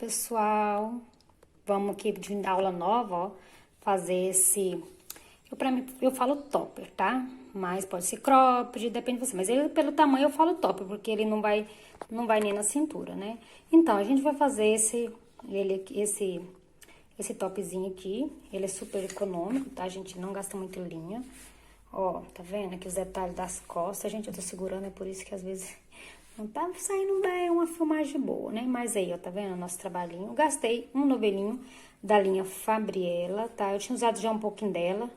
pessoal, vamos aqui de aula nova, ó, fazer esse, eu falo topper, tá? Mas pode ser cropped, depende de você, mas pelo tamanho eu falo topper, porque ele não vai nem na cintura, né? Então, a gente vai fazer esse topzinho aqui, ele é super econômico, tá? A gente não gasta muito linha. Ó, tá vendo aqui os detalhes das costas, gente, eu tô segurando, é por isso que às vezes não tá saindo bem uma filmagem boa, né? Mas aí, ó, tá vendo o nosso trabalhinho? Eu gastei um novelinho da linha Fabriella, tá? Eu tinha usado já um pouquinho dela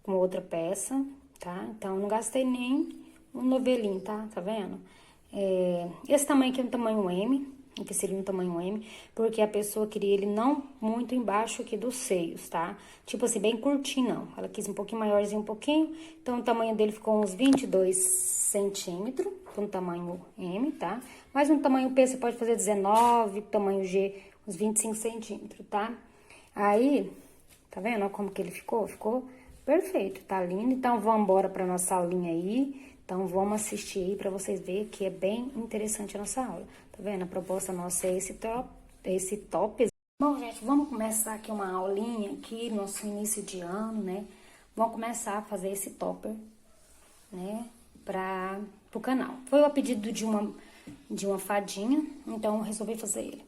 com outra peça, tá? Então, eu não gastei nem um novelinho, tá? Tá vendo? Esse tamanho aqui é um tamanho M, que seria um tamanho M, porque a pessoa queria ele não muito embaixo aqui dos seios, tá? Tipo assim, bem curtinho, não. Ela quis um pouquinho maiorzinho, um pouquinho. Então, o tamanho dele ficou uns 22 centímetros, um tamanho M, tá? Mas no tamanho P você pode fazer 19, tamanho G, uns 25 centímetros, tá? Aí, tá vendo ó, como que ele ficou? Ficou perfeito, tá lindo. Então, vamos embora pra nossa aulinha aí. Então, vamos assistir aí pra vocês verem que é bem interessante a nossa aula. Tá vendo? A proposta nossa é esse top. Bom, gente, vamos começar aqui uma aulinha aqui, nosso início de ano, né? Vamos começar a fazer esse topper, né? Pro canal. Foi a pedido de uma fadinha, então eu resolvi fazer ele.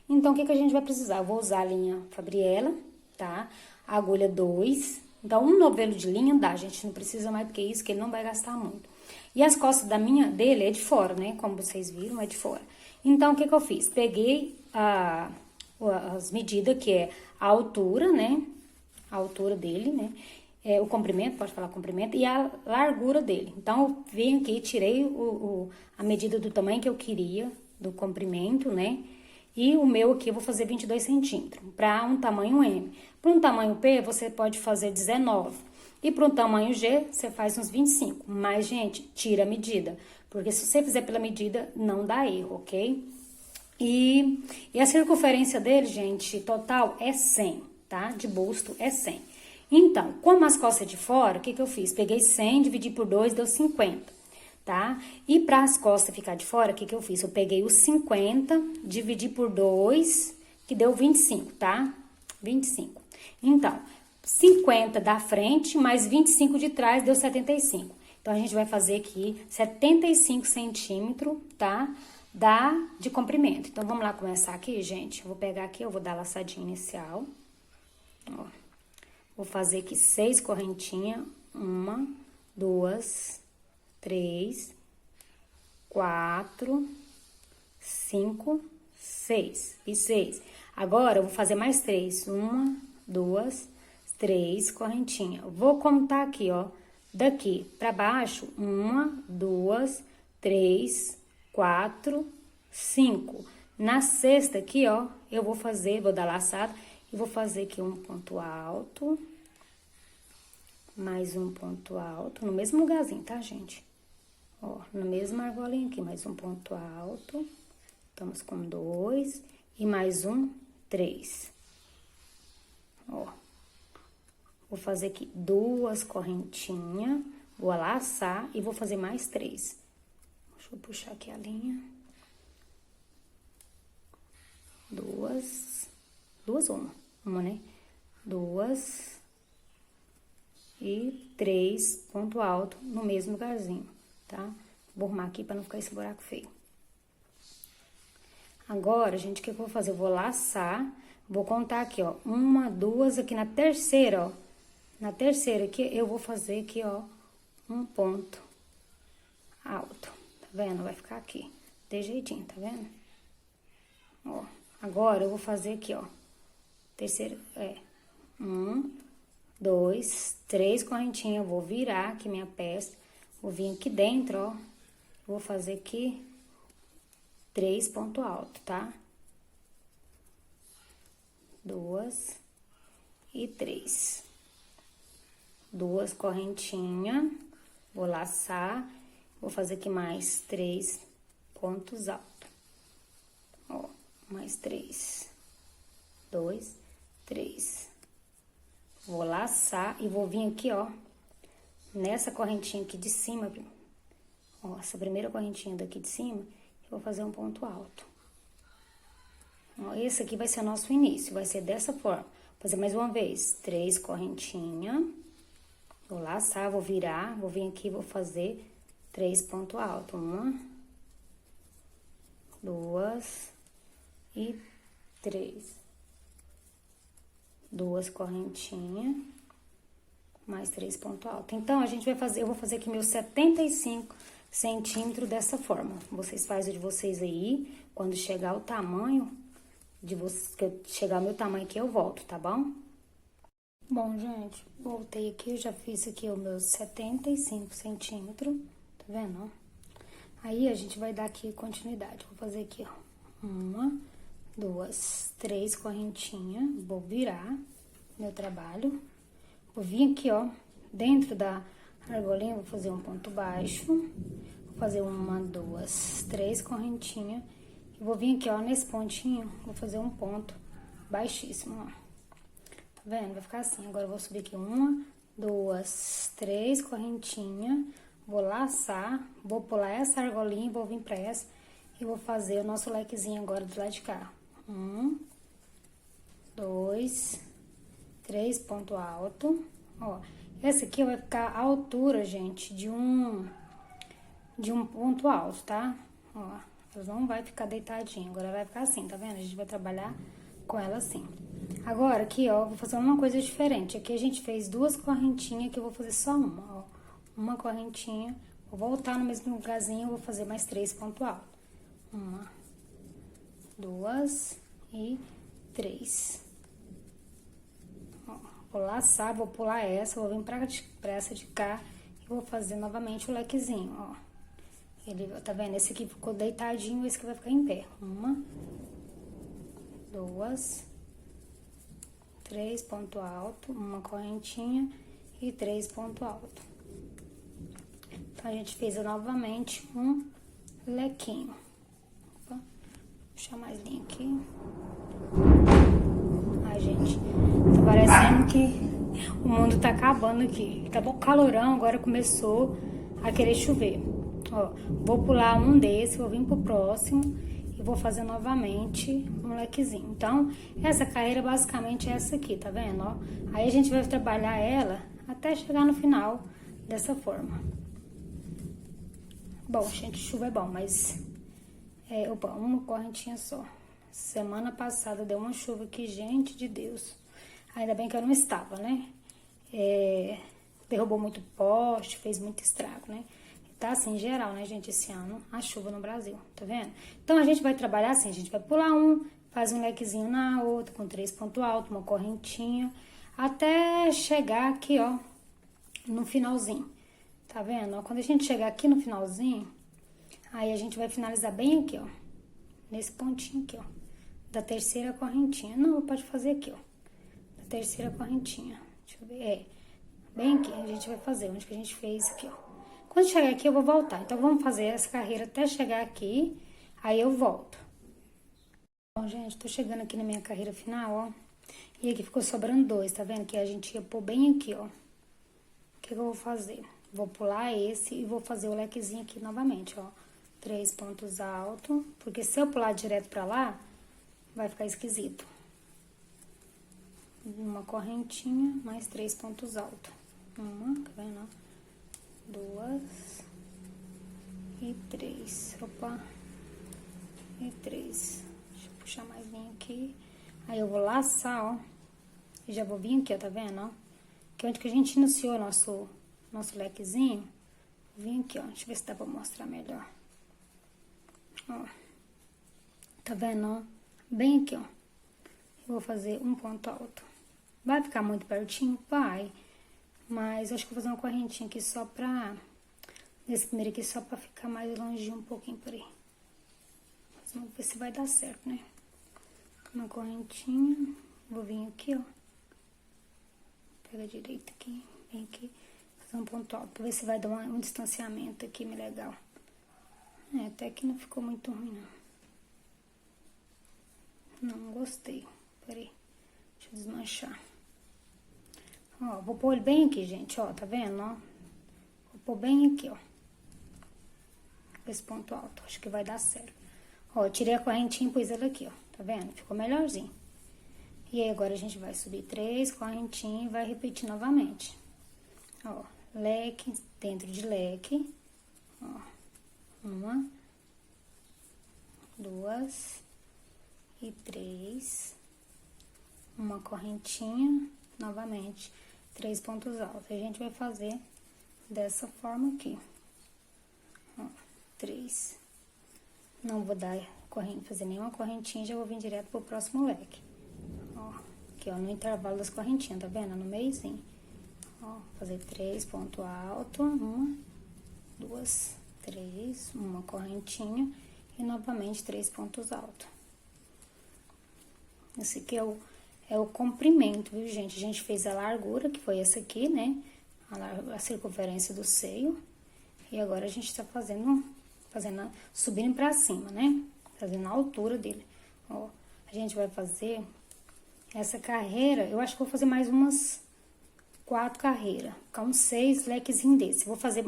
Então, o que a gente vai precisar? Eu vou usar a linha Fabriella, tá? A agulha 2. Então, um novelo de linha dá, gente, não precisa mais do que isso, que ele não vai gastar muito. E as costas dele é de fora, né? Como vocês viram, é de fora. Então, o que eu fiz? Peguei as medidas, que é a altura, né? A altura dele, né? O comprimento, pode falar comprimento, e a largura dele. Então, eu vim aqui, tirei a medida do tamanho que eu queria, do comprimento, né? E o meu aqui eu vou fazer 22 centímetros, para um tamanho M. Para um tamanho P, você pode fazer 19. E para um tamanho G, você faz uns 25. Mas, gente, tira a medida. Porque se você fizer pela medida, não dá erro, ok? E a circunferência dele, gente, total é 100, tá? De busto é 100. Então, como as costas de fora, o que eu fiz? Peguei 100, dividi por 2, deu 50, tá? E para as costas ficar de fora, o que eu fiz? Eu peguei os 50, dividi por 2, que deu 25, tá? 25. Então, 50 da frente, mais 25 de trás, deu 75. Então, a gente vai fazer aqui 75 centímetros, tá? De comprimento. Então, vamos lá começar aqui, gente? Eu vou pegar aqui, eu vou dar a laçadinha inicial. Ó. Vou fazer aqui 6 correntinhas. 1, 2, 3, 4, 5, 6. E 6. Agora, eu vou fazer mais 3. 1, 2, 3 correntinhas. Vou contar aqui, ó. Daqui pra baixo, 1, 2, 3, 4, 5. Na sexta aqui, ó, eu vou dar laçada e vou fazer aqui um ponto alto. Mais um ponto alto, no mesmo lugarzinho, tá, gente? Ó, na mesma argolinha aqui, mais um ponto alto. Estamos com 2 e mais um, 3. Ó. Vou fazer aqui 2 correntinhas, vou laçar e vou fazer mais 3. Deixa eu puxar aqui a linha. 2 ou uma, né? 2 e 3 ponto alto no mesmo lugarzinho, tá? Vou arrumar aqui pra não ficar esse buraco feio. Agora, gente, o que eu vou fazer? Eu vou laçar, vou contar aqui, ó, 1, 2, aqui na terceira, ó. Na terceira aqui, eu vou fazer aqui, ó, um ponto alto, tá vendo? Vai ficar aqui, de jeitinho, tá vendo? Ó, agora eu vou fazer aqui, ó, terceira, 1, 2, 3 correntinhas, vou virar aqui minha peça, vou vir aqui dentro, ó, vou fazer aqui 3 pontos altos, tá? 2 e 3. 2 correntinhas, vou laçar, vou fazer aqui mais 3 pontos altos. Ó, mais 3. 2, 3. Vou laçar e vou vir aqui, ó, nessa correntinha aqui de cima, ó, essa primeira correntinha daqui de cima, eu vou fazer um ponto alto. Ó, esse aqui vai ser o nosso início, vai ser dessa forma. Vou fazer mais uma vez, 3 correntinhas. Vou laçar, vou virar, vou vir aqui, vou fazer 3 pontos altos. 1, 2 e 3. 2 correntinhas, mais 3 pontos altos. Então, a gente vai fazer, eu vou fazer aqui meus 75 centímetros dessa forma. Vocês fazem o de vocês aí, quando chegar o tamanho de vocês, que chegar o meu tamanho aqui, eu volto, tá bom? Bom, gente, voltei aqui, eu já fiz aqui os meus 75 centímetros, tá vendo, ó? Aí, a gente vai dar aqui continuidade. Vou fazer aqui, ó, 1, 2, 3 correntinhas, vou virar meu trabalho, vou vir aqui, ó, dentro da argolinha, vou fazer um ponto baixo, vou fazer 1, 2, 3 correntinhas, e vou vir aqui, ó, nesse pontinho, vou fazer um ponto baixíssimo, ó, tá vendo? Vai ficar assim. Agora, eu vou subir aqui 1, 2, 3 correntinhas, vou laçar, vou pular essa argolinha, vou vir pra essa, e vou fazer o nosso lequezinho agora do lado de cá. 1, 2, 3 ponto alto, ó. Esse aqui vai ficar a altura, gente, de um ponto alto, tá? Ó, ela não vai ficar deitadinha, agora vai ficar assim, tá vendo? A gente vai trabalhar com ela assim. Agora, aqui, ó, vou fazer uma coisa diferente. Aqui a gente fez 2 correntinhas, que eu vou fazer só uma, ó. Uma correntinha, vou voltar no mesmo lugarzinho, vou fazer mais 3 pontos altos. 1, 2 e 3. Ó, vou laçar, vou pular essa, vou vir pra essa de cá e vou fazer novamente o lequezinho, ó. Ele, tá vendo? Esse aqui ficou deitadinho, esse aqui vai ficar em pé. 1, 2, 3 ponto alto, uma correntinha e 3 ponto alto. Então, a gente fez novamente um lequinho. Opa, vou puxar mais linha aqui. Ai, gente, tá parecendo que o mundo tá acabando aqui. Tá bom calorão, agora começou a querer chover. Ó, vou pular um desse, vou vir pro próximo e vou fazer novamente um lequezinho. Então, essa carreira basicamente é essa aqui, tá vendo, ó? Aí a gente vai trabalhar ela até chegar no final dessa forma. Bom, gente, chuva é bom, mas... opa, uma correntinha só. Semana passada deu uma chuva aqui, gente de Deus. Ainda bem que eu não estava, né? Derrubou muito poste, fez muito estrago, né? Tá assim, em geral, né, gente, esse ano, a chuva no Brasil, tá vendo? Então, a gente vai trabalhar assim, a gente vai pular um, faz um lequezinho na outra, com 3 pontos altos, uma correntinha, até chegar aqui, ó, no finalzinho, tá vendo? Ó, quando a gente chegar aqui no finalzinho, aí a gente vai finalizar bem aqui, ó, nesse pontinho aqui, ó, da terceira correntinha. Não, pode fazer aqui, ó, da terceira correntinha, deixa eu ver, bem aqui, a gente vai fazer, onde que a gente fez aqui, ó. Quando chegar aqui, eu vou voltar. Então, vamos fazer essa carreira até chegar aqui, aí eu volto. Bom, gente, tô chegando aqui na minha carreira final, ó. E aqui ficou sobrando 2, tá vendo? Que a gente ia pôr bem aqui, ó. O que eu vou fazer? Vou pular esse e vou fazer o lequezinho aqui novamente, ó. 3 pontos altos, porque se eu pular direto pra lá, vai ficar esquisito. Uma correntinha, mais 3 pontos altos. Uma, tá vendo, ó? 2 e 3, opa, e 3, deixa eu puxar mais linha aqui, aí eu vou laçar, ó, e já vou vir aqui, ó, tá vendo, ó, que onde que a gente iniciou nosso lequezinho, vim aqui, ó, deixa eu ver se dá pra mostrar melhor, ó, tá vendo, ó, bem aqui, ó, eu vou fazer um ponto alto, vai ficar muito pertinho? Vai. Mas eu acho que vou fazer uma correntinha aqui só pra... Nesse primeiro aqui só pra ficar mais longe um pouquinho por aí. Mas vamos ver se vai dar certo, né? Uma correntinha. Vou vir aqui, ó. Pega a direita aqui, vem aqui. Fazer um ponto alto pra ver se vai dar um distanciamento aqui legal. Até que não ficou muito ruim, não. Não gostei. Peraí. Deixa eu desmanchar. Ó, vou pôr ele bem aqui, gente, ó, tá vendo, ó? Vou pôr bem aqui, ó. Esse ponto alto, acho que vai dar certo. Ó, tirei a correntinha e pus ela aqui, ó, tá Tá vendo? Ficou melhorzinho. E aí, agora a gente vai subir 3 correntinhas e vai repetir novamente. Ó, leque dentro de leque. Ó, 1, 2 e 3. Uma correntinha, novamente, 3 pontos altos. A gente vai fazer dessa forma aqui. Ó, 3. Não vou dar fazer nenhuma correntinha, já vou vir direto pro próximo leque. Ó, aqui, ó, no intervalo das correntinhas, tá vendo? No meiozinho. Ó, fazer 3 pontos altos, 1, 2, 3, uma correntinha e novamente 3 pontos altos. Esse aqui é o comprimento, viu, gente? A gente fez a largura, que foi essa aqui, né? A circunferência do seio. E agora a gente tá subindo pra cima, né? Fazendo a altura dele. Ó, a gente vai fazer essa carreira, eu acho que vou fazer mais umas 4 carreiras. Ficar uns 6 lequezinhos desse. Vou fazer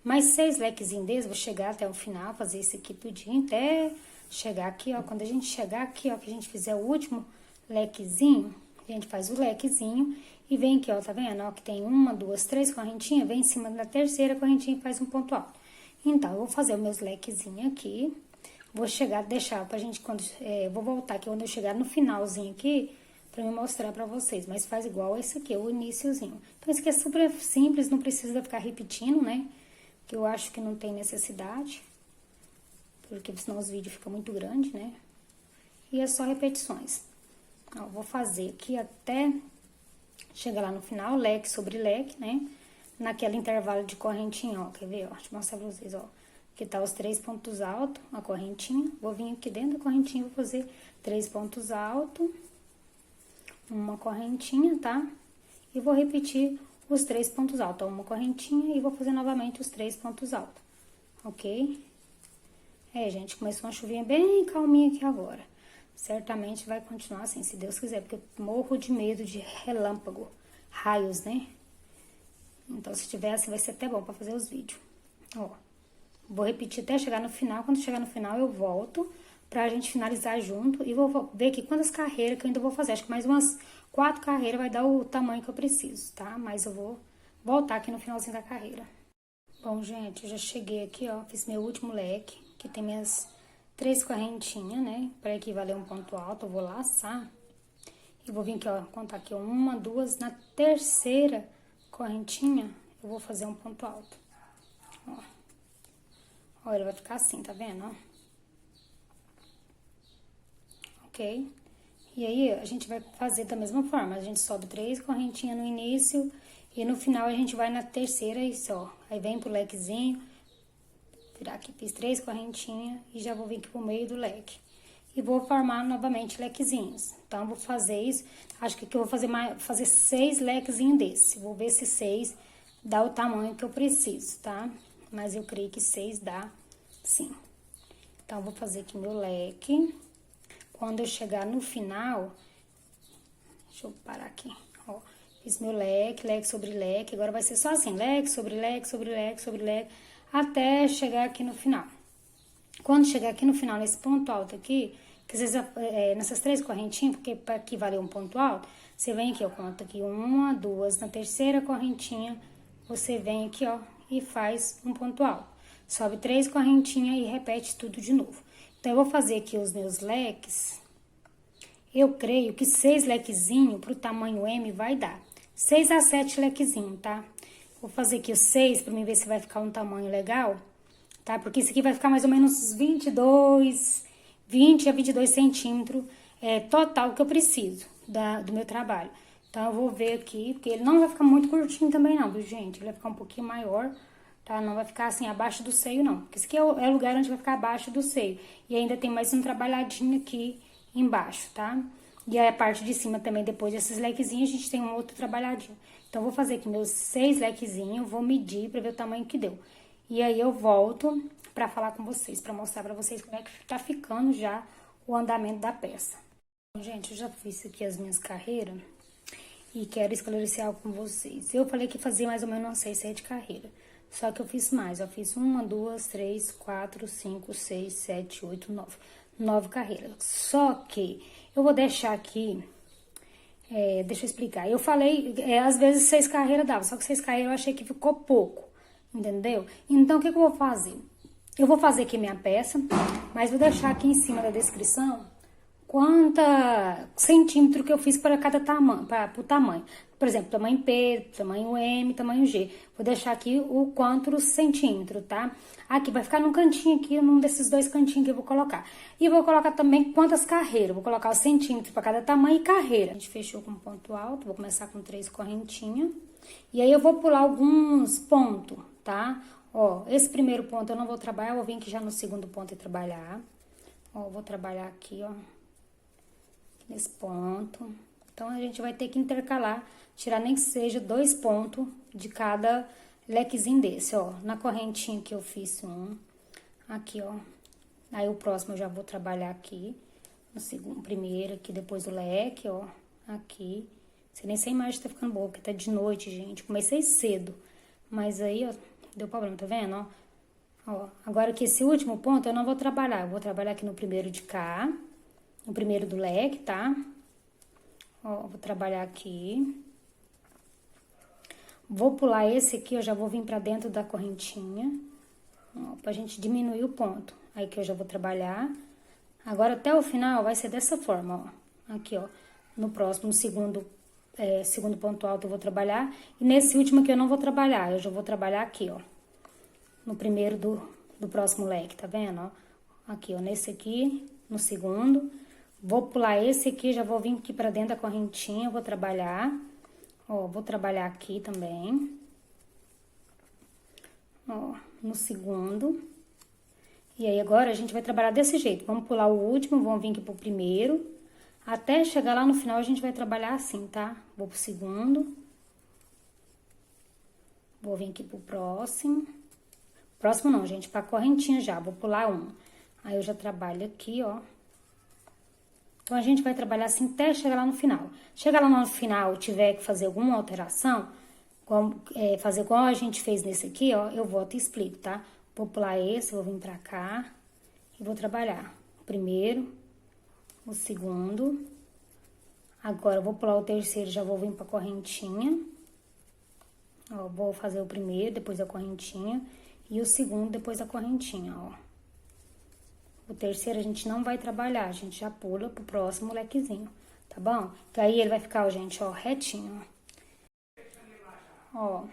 mais 6 lequezinhos desse, vou chegar até o final, fazer esse aqui tudinho, até chegar aqui, ó. Quando a gente chegar aqui, ó, que a gente fizer o último lequezinho, a gente faz o lequezinho e vem aqui, ó, tá vendo? Ó, que tem 1, 2, 3 correntinhas, vem em cima da terceira correntinha e faz um ponto alto. Então, eu vou fazer os meus lequezinhos aqui, vou chegar, deixar pra gente, vou voltar aqui quando eu chegar no finalzinho aqui, pra me mostrar pra vocês, mas faz igual esse aqui, o iniciozinho. Então, isso aqui é super simples, não precisa ficar repetindo, né? Que eu acho que não tem necessidade, porque senão os vídeos ficam muito grandes, né? E é só repetições. Ó, vou fazer aqui até chegar lá no final, leque sobre leque, né? Naquele intervalo de correntinha, ó, quer ver, ó? Deixa eu mostrar pra vocês, ó. Aqui tá os 3 pontos altos, a correntinha. Vou vir aqui dentro da correntinha, vou fazer 3 pontos altos, uma correntinha, tá? E vou repetir os 3 pontos altos, ó, uma correntinha e vou fazer novamente os 3 pontos altos, ok? Gente, começou uma chuvinha bem calminha aqui agora. Certamente vai continuar assim, se Deus quiser, porque eu morro de medo de relâmpago, raios, né? Então, se tiver assim, vai ser até bom pra fazer os vídeos. Ó, vou repetir até chegar no final. Quando chegar no final, eu volto pra gente finalizar junto. E vou ver aqui quantas carreiras que eu ainda vou fazer. Acho que mais umas 4 carreiras vai dar o tamanho que eu preciso, tá? Mas eu vou voltar aqui no finalzinho da carreira. Bom, gente, eu já cheguei aqui, ó, fiz meu último leque. Aqui tem minhas 3 correntinhas, né? Pra equivaler um ponto alto, eu vou laçar. E vou vir aqui, ó, contar aqui 1, 2, na terceira correntinha, eu vou fazer um ponto alto. Ó. Ó, ele vai ficar assim, tá vendo, ó? Ok? E aí, a gente vai fazer da mesma forma. A gente sobe 3 correntinhas no início e no final a gente vai na terceira e só. Aí vem pro lequezinho, virar aqui, fiz 3 correntinhas e já vou vir aqui pro meio do leque. E vou formar novamente lequezinhos. Então, eu vou fazer isso. Acho que aqui eu vou fazer 6 lequezinhos desse. Vou ver se 6 dá o tamanho que eu preciso, tá? Mas eu creio que 6 dá, sim. Então, eu vou fazer aqui meu leque. Quando eu chegar no final, deixa eu parar aqui, ó. Fiz meu leque, leque sobre leque. Agora vai ser só assim, leque sobre leque, sobre leque, sobre leque, até chegar aqui no final. Quando chegar aqui no final, nesse ponto alto aqui, que às vezes, nessas 3 correntinhas, porque para aqui valer um ponto alto, você vem aqui, eu conto aqui 1, 2, na terceira correntinha, você vem aqui, ó, e faz um ponto alto. Sobe 3 correntinhas e repete tudo de novo. Então, eu vou fazer aqui os meus leques, eu creio que 6 lequezinhos pro tamanho M vai dar. 6 a 7 lequezinhos, tá? Vou fazer aqui os 6 pra mim ver se vai ficar um tamanho legal, tá? Porque isso aqui vai ficar mais ou menos 20 a 22 centímetros total que eu preciso do meu trabalho. Então, eu vou ver aqui, porque ele não vai ficar muito curtinho também não, viu, gente? Ele vai ficar um pouquinho maior, tá? Não vai ficar assim, abaixo do seio, não. Porque esse aqui é o lugar onde vai ficar abaixo do seio. E ainda tem mais um trabalhadinho aqui embaixo, tá? E aí, a parte de cima também, depois desses lequezinhos, a gente tem um outro trabalhadinho. Então, eu vou fazer aqui meus 6 lequezinhos, vou medir pra ver o tamanho que deu. E aí, eu volto pra falar com vocês, pra mostrar pra vocês como é que tá ficando já o andamento da peça. Gente, eu já fiz aqui as minhas carreiras e quero esclarecer algo com vocês. Eu falei que fazia mais ou menos umas 6, 7 carreiras. Só que eu fiz mais, eu fiz 1, 2, 3, 4, 5, 6, 7, 8, 9. 9 carreiras. Só que eu vou deixar aqui, deixa eu explicar. Eu falei, às vezes 6 carreiras dava, só que 6 carreiras eu achei que ficou pouco, entendeu? Então, o que eu vou fazer? Eu vou fazer aqui minha peça, mas vou deixar aqui em cima da descrição quanta centímetro que eu fiz para cada tamanho, para o tamanho. Por exemplo, tamanho P, tamanho M, tamanho G. Vou deixar aqui o quantos centímetros, tá? Aqui vai ficar num cantinho aqui, num desses 2 cantinhos que eu vou colocar. E vou colocar também quantas carreiras. Vou colocar os centímetros para cada tamanho e carreira. A gente fechou com ponto alto, vou começar com 3 correntinhas. E aí eu vou pular alguns pontos, tá? Ó, esse primeiro ponto eu não vou trabalhar, eu vou vir aqui já no segundo ponto e trabalhar. Ó, vou trabalhar aqui, ó, nesse ponto. Então, a gente vai ter que intercalar, tirar nem que seja 2 pontos de cada lequezinho desse, ó. Na correntinha que eu fiz aqui, ó. Aí, o próximo eu já vou trabalhar aqui, no segundo, primeiro aqui, depois o leque, ó, aqui. Sei nem se a imagem tá ficando boa, porque tá de noite, gente. Comecei cedo, mas aí, ó, deu problema, tá vendo, ó? Ó, agora que esse último ponto eu não vou trabalhar, eu vou trabalhar aqui no primeiro de cá, no primeiro do leque, tá? Ó, vou trabalhar aqui. Vou pular esse aqui, eu já vou vir pra dentro da correntinha, ó, pra gente diminuir o ponto. Aí que eu já vou trabalhar. Agora, até o final, vai ser dessa forma, ó. Aqui, ó, no próximo, segundo ponto alto eu vou trabalhar. E nesse último aqui eu não vou trabalhar, eu já vou trabalhar aqui, ó. No primeiro do próximo leque, tá vendo, ó? Aqui, ó, nesse aqui, no segundo. Vou pular esse aqui, já vou vir aqui pra dentro da correntinha, vou trabalhar. Ó, vou trabalhar aqui também. Ó, no segundo. E aí, agora, a gente vai trabalhar desse jeito. Vamos pular o último, vamos vir aqui pro primeiro. Até chegar lá no final, a gente vai trabalhar assim, tá? Vou pro segundo. Vou vir aqui pro próximo. Próximo não, gente, pra correntinha já. Vou pular um. Aí, eu já trabalho aqui, ó. Então, a gente vai trabalhar assim até chegar lá no final. Chegar lá no final, tiver que fazer alguma alteração, fazer igual a gente fez nesse aqui, ó, eu volto e explico, tá? Vou pular esse, vou vir pra cá e vou trabalhar. O primeiro, o segundo. Agora, eu vou pular o terceiro, já vou vir pra correntinha. Ó, vou fazer o primeiro, depois a correntinha. E o segundo, depois a correntinha, ó. O terceiro a gente não vai trabalhar, a gente já pula pro próximo lequezinho, tá bom? Que aí ele vai ficar, ó, gente, ó, retinho, ó. Ó,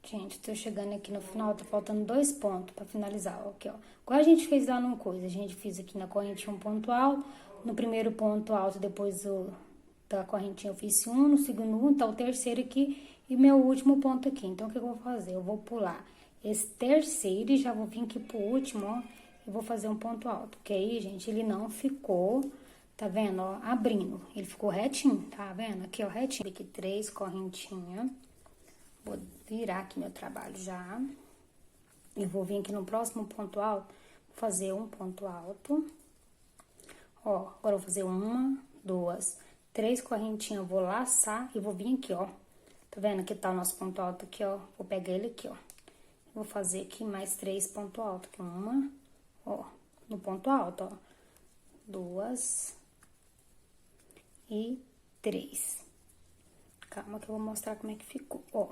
gente, tô chegando aqui no final, tá faltando 2 pontos pra finalizar, ó, aqui, ó. Igual a gente fez lá no coisa, a gente fez aqui na correntinha um ponto alto, no primeiro ponto alto, depois da correntinha eu fiz um, no segundo um, tá o terceiro aqui e meu último ponto aqui. Então, o que eu vou fazer? Eu vou pular esse terceiro e já vou vir aqui pro último, ó. Eu vou fazer um ponto alto, porque aí, gente, ele não ficou, tá vendo, ó, abrindo. Ele ficou retinho, tá vendo? Aqui, ó, retinho. Aqui, 3 correntinhas. Vou virar aqui meu trabalho já. E vou vir aqui no próximo ponto alto, fazer um ponto alto. Ó, agora eu vou fazer 1, 2, 3 correntinhas, vou laçar e vou vir aqui, ó. Tá vendo? Aqui tá o nosso ponto alto aqui, ó. Vou pegar ele aqui, ó. Vou fazer aqui mais 3 pontos altos, aqui, 1... Ó, no ponto alto, ó, 2 e 3. Calma que eu vou mostrar como é que ficou, ó.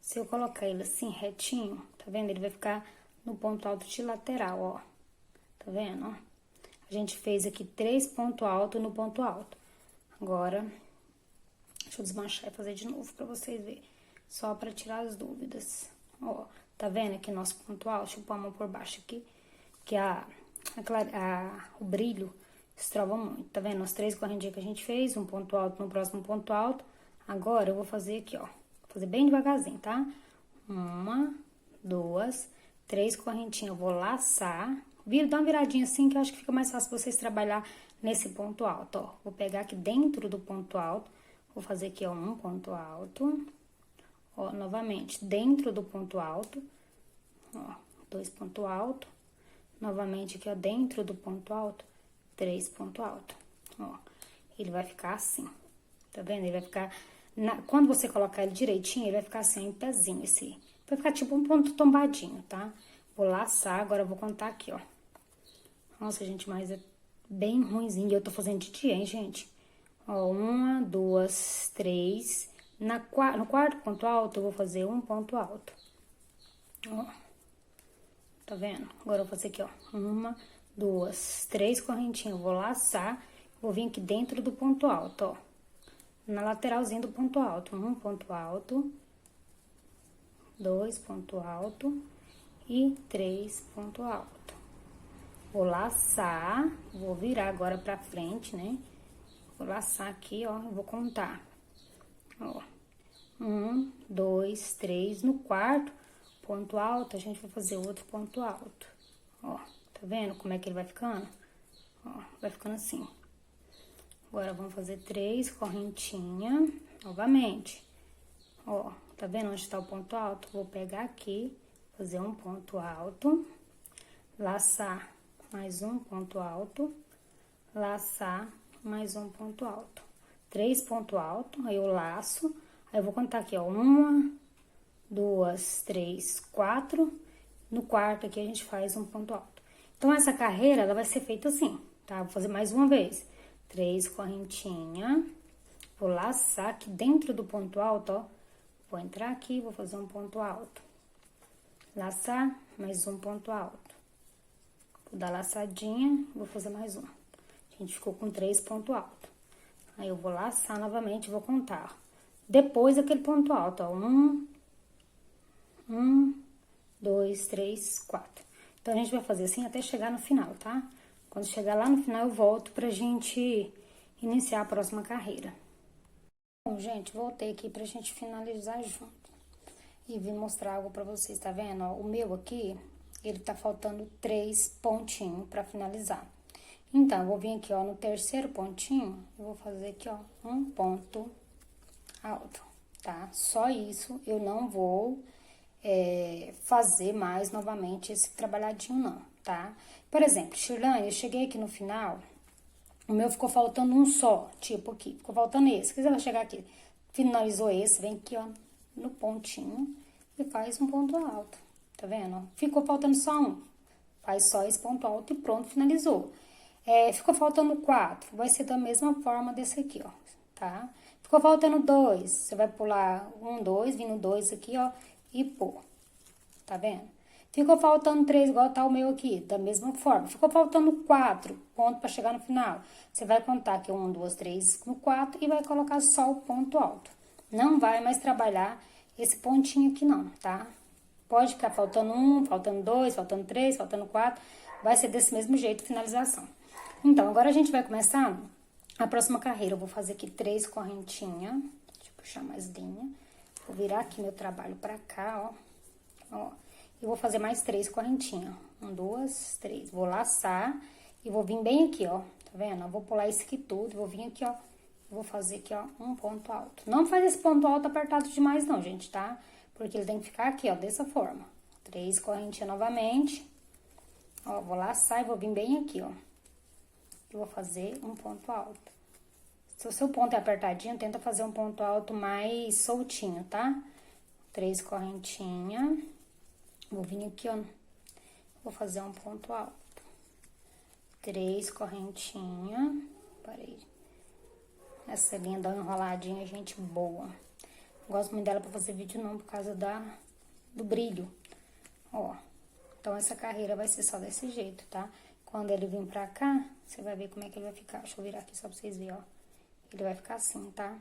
Se eu colocar ele assim, retinho, tá vendo? Ele vai ficar no ponto alto de lateral, ó. Tá vendo, ó? A gente fez aqui 3 pontos altos no ponto alto. Agora, deixa eu desmanchar e fazer de novo pra vocês verem. Só pra tirar as dúvidas. Ó, tá vendo aqui nosso ponto alto? Deixa eu pôr a mão por baixo aqui. Que o brilho estrova muito, tá vendo? As 3 correntinhas que a gente fez, um ponto alto no próximo ponto alto. Agora, eu vou fazer aqui, ó, fazer bem devagarzinho, tá? 1, 2, 3 correntinhas, eu vou laçar. Dá uma viradinha assim, que eu acho que fica mais fácil vocês trabalhar nesse ponto alto, ó. Vou pegar aqui dentro do ponto alto, vou fazer aqui, ó, um ponto alto. Ó, novamente, dentro do ponto alto, ó, 2 pontos altos. Novamente aqui, ó, dentro do ponto alto, 3 pontos altos, ó. Ele vai ficar assim, tá vendo? Ele vai ficar, quando você colocar ele direitinho, ele vai ficar assim, em pezinho, esse. Vai ficar tipo um ponto tombadinho, tá? Vou laçar, agora eu vou contar aqui, ó. Nossa, gente, mas é bem ruinzinho. E eu tô fazendo de dia, hein, gente? Ó, 1, 2, 3. No quarto ponto alto, eu vou fazer um ponto alto. Ó, tá vendo? Agora eu vou fazer aqui, ó. 1, 2, 3 correntinhas. Eu vou laçar, vou vir aqui dentro do ponto alto, ó. Na lateralzinha do ponto alto. Um ponto alto, 2 ponto alto e 3 ponto alto. Vou laçar, vou virar agora pra frente, né? Vou laçar aqui, ó, eu vou contar. Ó, 1, 2, 3. No quarto ponto alto, a gente vai fazer outro ponto alto. Ó, tá vendo como é que ele vai ficando? Ó, vai ficando assim. Agora, vamos fazer 3 correntinhas novamente. Ó, tá vendo onde tá o ponto alto? Vou pegar aqui, fazer um ponto alto, laçar mais um ponto alto, laçar mais um ponto alto. 3 pontos altos, aí eu laço, aí eu vou contar aqui, ó, 1, 2, 3, 4. No quarto aqui a gente faz um ponto alto. Então, essa carreira, ela vai ser feita assim, tá? Vou fazer mais uma vez. 3 correntinhas, vou laçar aqui dentro do ponto alto, ó. Vou entrar aqui, vou fazer um ponto alto. Laçar, mais um ponto alto. Vou dar laçadinha, vou fazer mais um. A gente ficou com 3 pontos altos. Aí, eu vou laçar novamente, vou contar. Depois daquele ponto alto, ó. 1, 2, 3, 4. Então, a gente vai fazer assim até chegar no final, tá? Quando chegar lá no final, eu volto pra gente iniciar a próxima carreira. Bom, gente, voltei aqui pra gente finalizar junto. E vim mostrar algo pra vocês, tá vendo? Ó, o meu aqui, ele tá faltando 3 pontinhos pra finalizar. Então, eu vou vir aqui, ó, no terceiro pontinho, eu vou fazer aqui, ó, um ponto alto, tá? Só isso, eu não vou fazer mais novamente esse trabalhadinho, não, tá? Por exemplo, Shirlane, eu cheguei aqui no final, o meu ficou faltando um só, tipo aqui, ficou faltando esse. Se você vai chegar aqui, finalizou esse, vem aqui, ó, no pontinho e faz um ponto alto, tá vendo? Ficou faltando só um, faz só esse ponto alto e pronto, finalizou. Ficou faltando 4, vai ser da mesma forma desse aqui, ó, tá? Ficou faltando 2, você vai pular 1, 2, vindo 2 aqui, ó, e pôr, tá vendo? Ficou faltando 3, igual tá o meu aqui, da mesma forma. Ficou faltando 4 pontos pra chegar no final. Você vai contar aqui 1, 2, 3 no 4 e vai colocar só o ponto alto. Não vai mais trabalhar esse pontinho aqui não, tá? Pode ficar faltando 1, faltando 2, faltando 3, faltando 4. Vai ser desse mesmo jeito, finalização. Então, agora a gente vai começar a próxima carreira. Eu vou fazer aqui 3 correntinhas. Deixa eu puxar mais linha. Vou virar aqui meu trabalho pra cá, ó. Ó. E vou fazer mais 3 correntinhas. 1, 2, 3. Vou laçar e vou vir bem aqui, ó. Tá vendo? Eu vou pular isso aqui tudo, vou vir aqui, ó. Vou fazer aqui, ó, um ponto alto. Não faz esse ponto alto apertado demais, não, gente, tá? Porque ele tem que ficar aqui, ó, dessa forma. 3 correntinhas novamente. Ó, vou laçar e vou vir bem aqui, ó. E vou fazer um ponto alto. Se o seu ponto é apertadinho, tenta fazer um ponto alto mais soltinho, tá? 3 correntinhas. Vou vir aqui, ó. Vou fazer um ponto alto. 3 correntinhas. Parei. Essa linha dá uma enroladinha, gente, boa. Gosto muito dela pra fazer vídeo não, por causa do brilho. Ó. Então, essa carreira vai ser só desse jeito, tá? Quando ele vir pra cá, você vai ver como é que ele vai ficar. Deixa eu virar aqui só pra vocês verem, ó. Ele vai ficar assim, tá?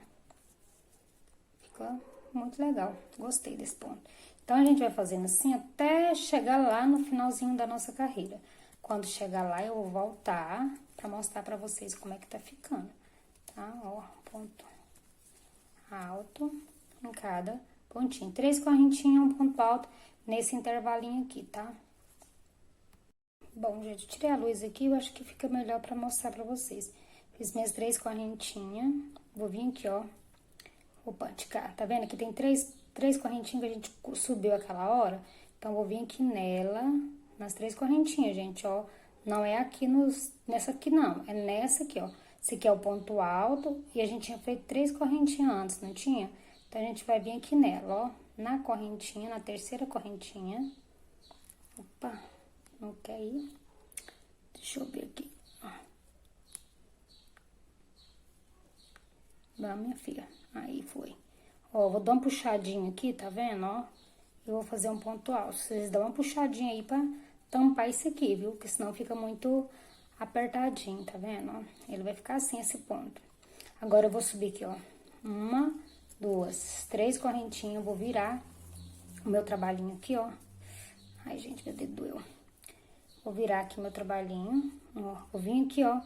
Fica muito legal. Gostei desse ponto. Então, a gente vai fazendo assim até chegar lá no finalzinho da nossa carreira. Quando chegar lá, eu vou voltar pra mostrar pra vocês como é que tá ficando, tá? Ó, ponto alto em cada pontinho. 3 correntinhas, um ponto alto nesse intervalinho aqui, tá? Bom, gente, tirei a luz aqui, eu acho que fica melhor pra mostrar pra vocês. Fiz minhas 3 correntinhas, vou vir aqui, ó. Opa, de cá, tá vendo? Aqui tem três correntinhas que a gente subiu aquela hora. Então, vou vir aqui nela, nas 3 correntinhas, gente, ó. Não é aqui nessa aqui, não. É nessa aqui, ó. Esse aqui é o ponto alto e a gente tinha feito 3 correntinhas antes, não tinha? Então, a gente vai vir aqui nela, ó. Na correntinha, na terceira correntinha. Opa, não quer ir. Deixa eu ver aqui, ó. Dá, minha filha. Aí, foi. Ó, vou dar uma puxadinha aqui, tá vendo, ó? Eu vou fazer um ponto alto. Vocês dão uma puxadinha aí pra tampar isso aqui, viu? Porque senão fica muito apertadinho, tá vendo, ó? Ele vai ficar assim, esse ponto. Agora, eu vou subir aqui, ó. 1, 2, 3 correntinhas. Eu vou virar o meu trabalhinho aqui, ó. Ai, gente, meu dedo doeu. Vou virar aqui meu trabalhinho, ó. Vou vir aqui, ó,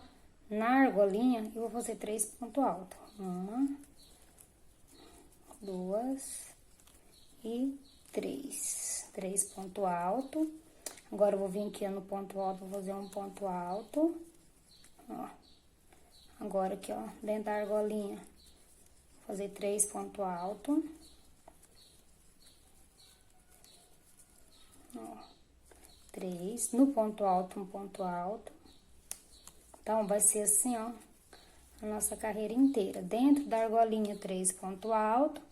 na argolinha e vou fazer 3 pontos altos. 1, 2 e 3. 3 pontos altos. Agora, eu vou vir aqui, ó, no ponto alto, vou fazer um ponto alto, ó. Agora, aqui, ó, dentro da argolinha, vou fazer 3 pontos altos. Ó, 3. No ponto alto, um ponto alto. Então, vai ser assim, ó, a nossa carreira inteira. Dentro da argolinha, 3 pontos altos.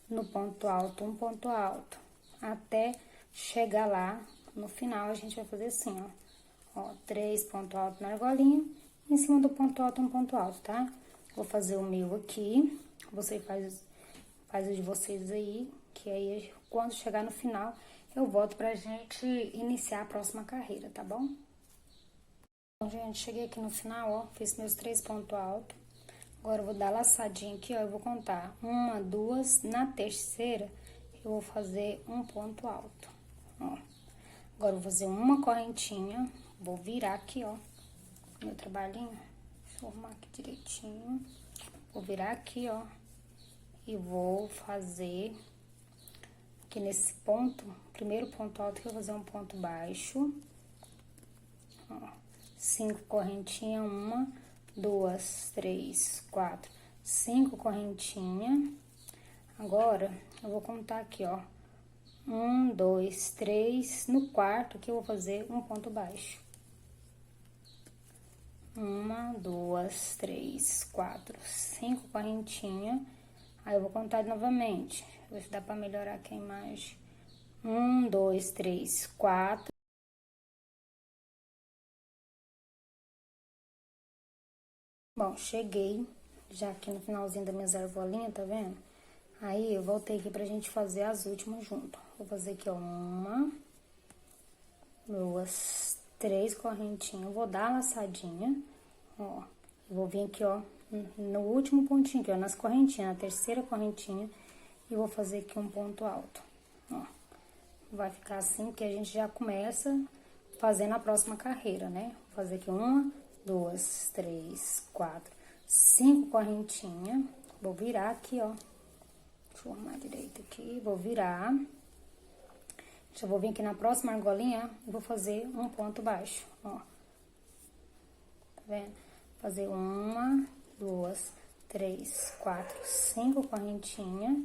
No ponto alto, um ponto alto. Até chegar lá, no final, a gente vai fazer assim, ó. Ó, 3 pontos altos na argolinha. Em cima do ponto alto, um ponto alto, tá? Vou fazer o meu aqui. Você faz o de vocês aí. Que aí, quando chegar no final, eu volto pra gente iniciar a próxima carreira, tá bom? Bom, gente, cheguei aqui no final, ó. Fiz meus 3 pontos altos. Agora, eu vou dar laçadinha aqui, ó. Eu vou contar 1, 2. Na terceira, eu vou fazer um ponto alto, ó. Agora, eu vou fazer uma correntinha. Vou virar aqui, ó, meu trabalhinho. Deixa eu arrumar aqui direitinho. Vou virar aqui, ó. E vou fazer aqui nesse ponto, primeiro ponto alto, que eu vou fazer um ponto baixo. Ó, 5 correntinhas, 1, 2, 3, 4, 5 correntinhas. Agora, eu vou contar aqui, ó. 1, 2, 3. No quarto, que eu vou fazer um ponto baixo. 1, 2, 3, 4, 5 correntinhas. Aí, eu vou contar novamente. Ver se dá pra melhorar aqui a imagem. 1, 2, 3, 4. Bom, cheguei já aqui no finalzinho das minhas argolinhas, tá vendo? Aí, eu voltei aqui pra gente fazer as últimas junto. Vou fazer aqui, ó, 1, 2, 3 correntinhas. Vou dar a laçadinha, ó. Vou vir aqui, ó, no último pontinho aqui, ó, nas correntinhas, na terceira correntinha. E vou fazer aqui um ponto alto, ó. Vai ficar assim, porque a gente já começa fazendo a próxima carreira, né? Vou fazer aqui 1, 2, 3, 4, 5 correntinhas. Vou virar aqui, ó. Deixa eu arrumar direito aqui. Vou virar. Já vou vir aqui na próxima argolinha e vou fazer um ponto baixo, ó. Tá vendo? Fazer 1, 2, 3, 4, 5 correntinhas.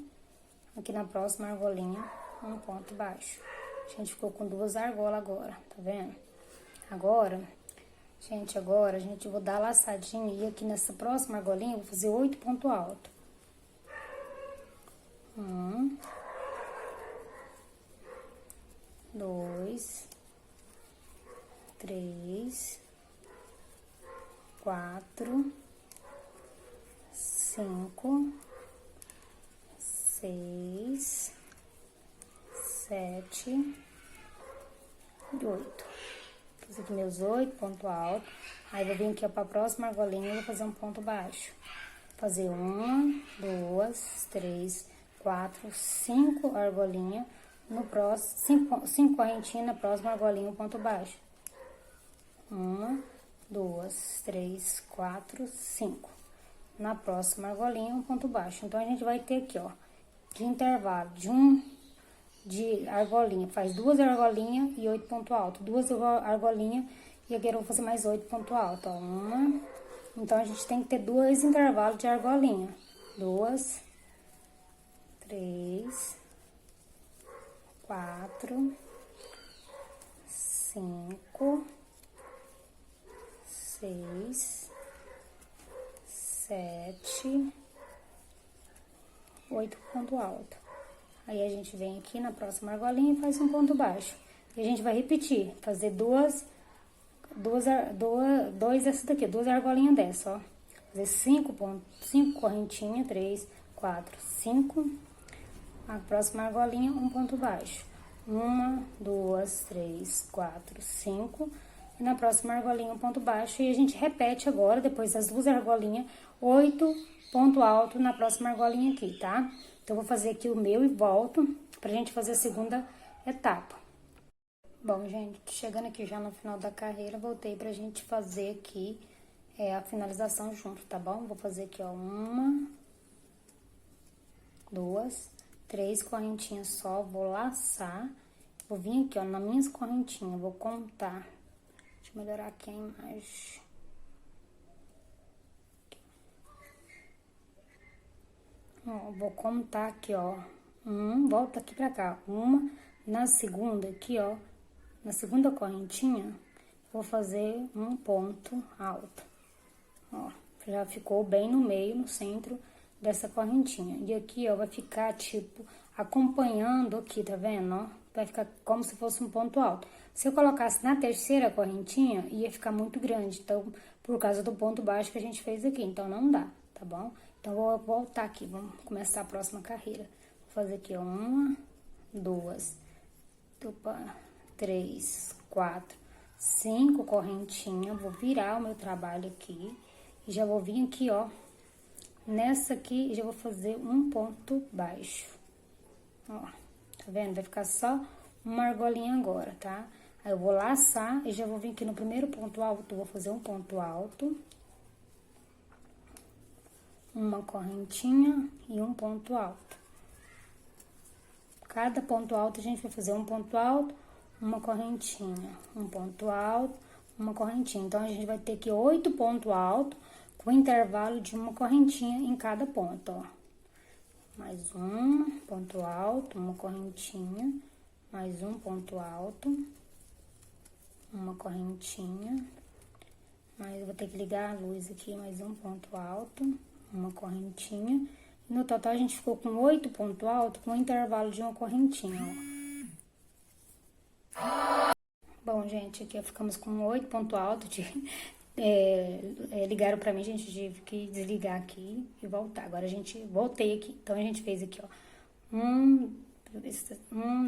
Aqui na próxima argolinha, um ponto baixo. A gente ficou com 2 argolas agora, tá vendo? Agora, gente, agora a gente vou dar a laçadinha e aqui nessa próxima argolinha eu vou fazer 8 pontos altos. 1, 2, 3, 4, 5, 6, 7 e 8. Fiz aqui meus 8 pontos altos. Aí, vou vir aqui, ó, pra próxima argolinha e vou fazer um ponto baixo. Fazer 1, 2, 3, 4, 5 argolinhas. No próximo, 5 correntinhas, na próxima argolinha, um ponto baixo. 1, 2, 3, 4, 5. Na próxima argolinha, um ponto baixo. Então, a gente vai ter aqui, ó, de intervalo de argolinha. Faz 2 argolinhas e 8 pontos altos. 2 argolinhas e aqui eu vou fazer mais 8 pontos altos, ó. 1. Então, a gente tem que ter 2 intervalos de argolinha. 2, 3, 4, 5, 6, 7, 8 pontos altos. Aí, a gente vem aqui na próxima argolinha e faz um ponto baixo. E a gente vai repetir, fazer duas dessas daqui, 2 argolinhas dessa, ó. fazer 5 correntinhas, 3, 4, 5. A próxima argolinha, um ponto baixo. 1, 2, 3, 4, 5. E na próxima argolinha, um ponto baixo. E a gente repete agora, depois das 2 argolinhas, 8 ponto alto na próxima argolinha aqui, tá? Então, eu vou fazer aqui o meu e volto pra gente fazer a segunda etapa. Bom, gente, chegando aqui já no final da carreira, voltei pra gente fazer aqui a finalização junto, tá bom? Vou fazer aqui, ó, 1, 2, 3 correntinhas só, vou laçar, vou vir aqui, ó, nas minhas correntinhas, vou contar. Deixa eu melhorar aqui a imagem. Ó, vou contar aqui, ó, volta aqui pra cá, uma, na segunda aqui, ó, na segunda correntinha, vou fazer um ponto alto, ó, já ficou bem no meio, no centro dessa correntinha. E aqui, ó, vai ficar, tipo, acompanhando aqui, tá vendo, ó? Vai ficar como se fosse um ponto alto. Se eu colocasse na terceira correntinha, ia ficar muito grande, então, por causa do ponto baixo que a gente fez aqui, então não dá, tá bom? Então, vou voltar aqui, vamos começar a próxima carreira. Vou fazer aqui, ó, 1, 2, 3, 4, 5 correntinhas. Vou virar o meu trabalho aqui e já vou vir aqui, ó, nessa aqui, já vou fazer um ponto baixo. Ó, tá vendo? Vai ficar só uma argolinha agora, tá? Aí, eu vou laçar e já vou vir aqui no primeiro ponto alto, vou fazer um ponto alto. Uma correntinha e um ponto alto. Cada ponto alto, a gente vai fazer um ponto alto, uma correntinha, um ponto alto, uma correntinha. Então, a gente vai ter aqui 8 pontos altos, com intervalo de uma correntinha em cada ponto, ó. Mais um ponto alto, uma correntinha, mais um ponto alto, uma correntinha, mas eu vou ter que ligar a luz aqui, mais um ponto alto, uma correntinha. E no total, a gente ficou com 8 pontos altos, com intervalo de uma correntinha, ó. Bom, gente, aqui ficamos com 8 pontos altos ligaram pra mim, a gente tive que desligar aqui e voltar. Agora, voltei aqui. Então, a gente fez aqui, ó, 1,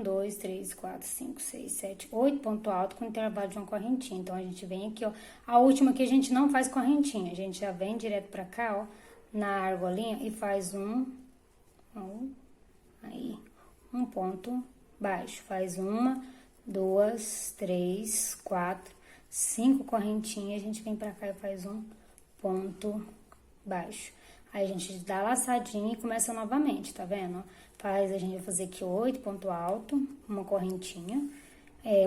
2, 3, 4, 5, 6, 7, 8 pontos altos com intervalo de uma correntinha. Então, a gente vem aqui, ó, a última aqui a gente não faz correntinha, a gente já vem direto pra cá, ó, na argolinha e faz aí, um ponto baixo. Faz 1, 2, 3, 4, 5 correntinhas, a gente vem pra cá e faz um ponto baixo. Aí, a gente dá a laçadinha e começa novamente, tá vendo? A gente vai fazer aqui 8 ponto alto, uma correntinha.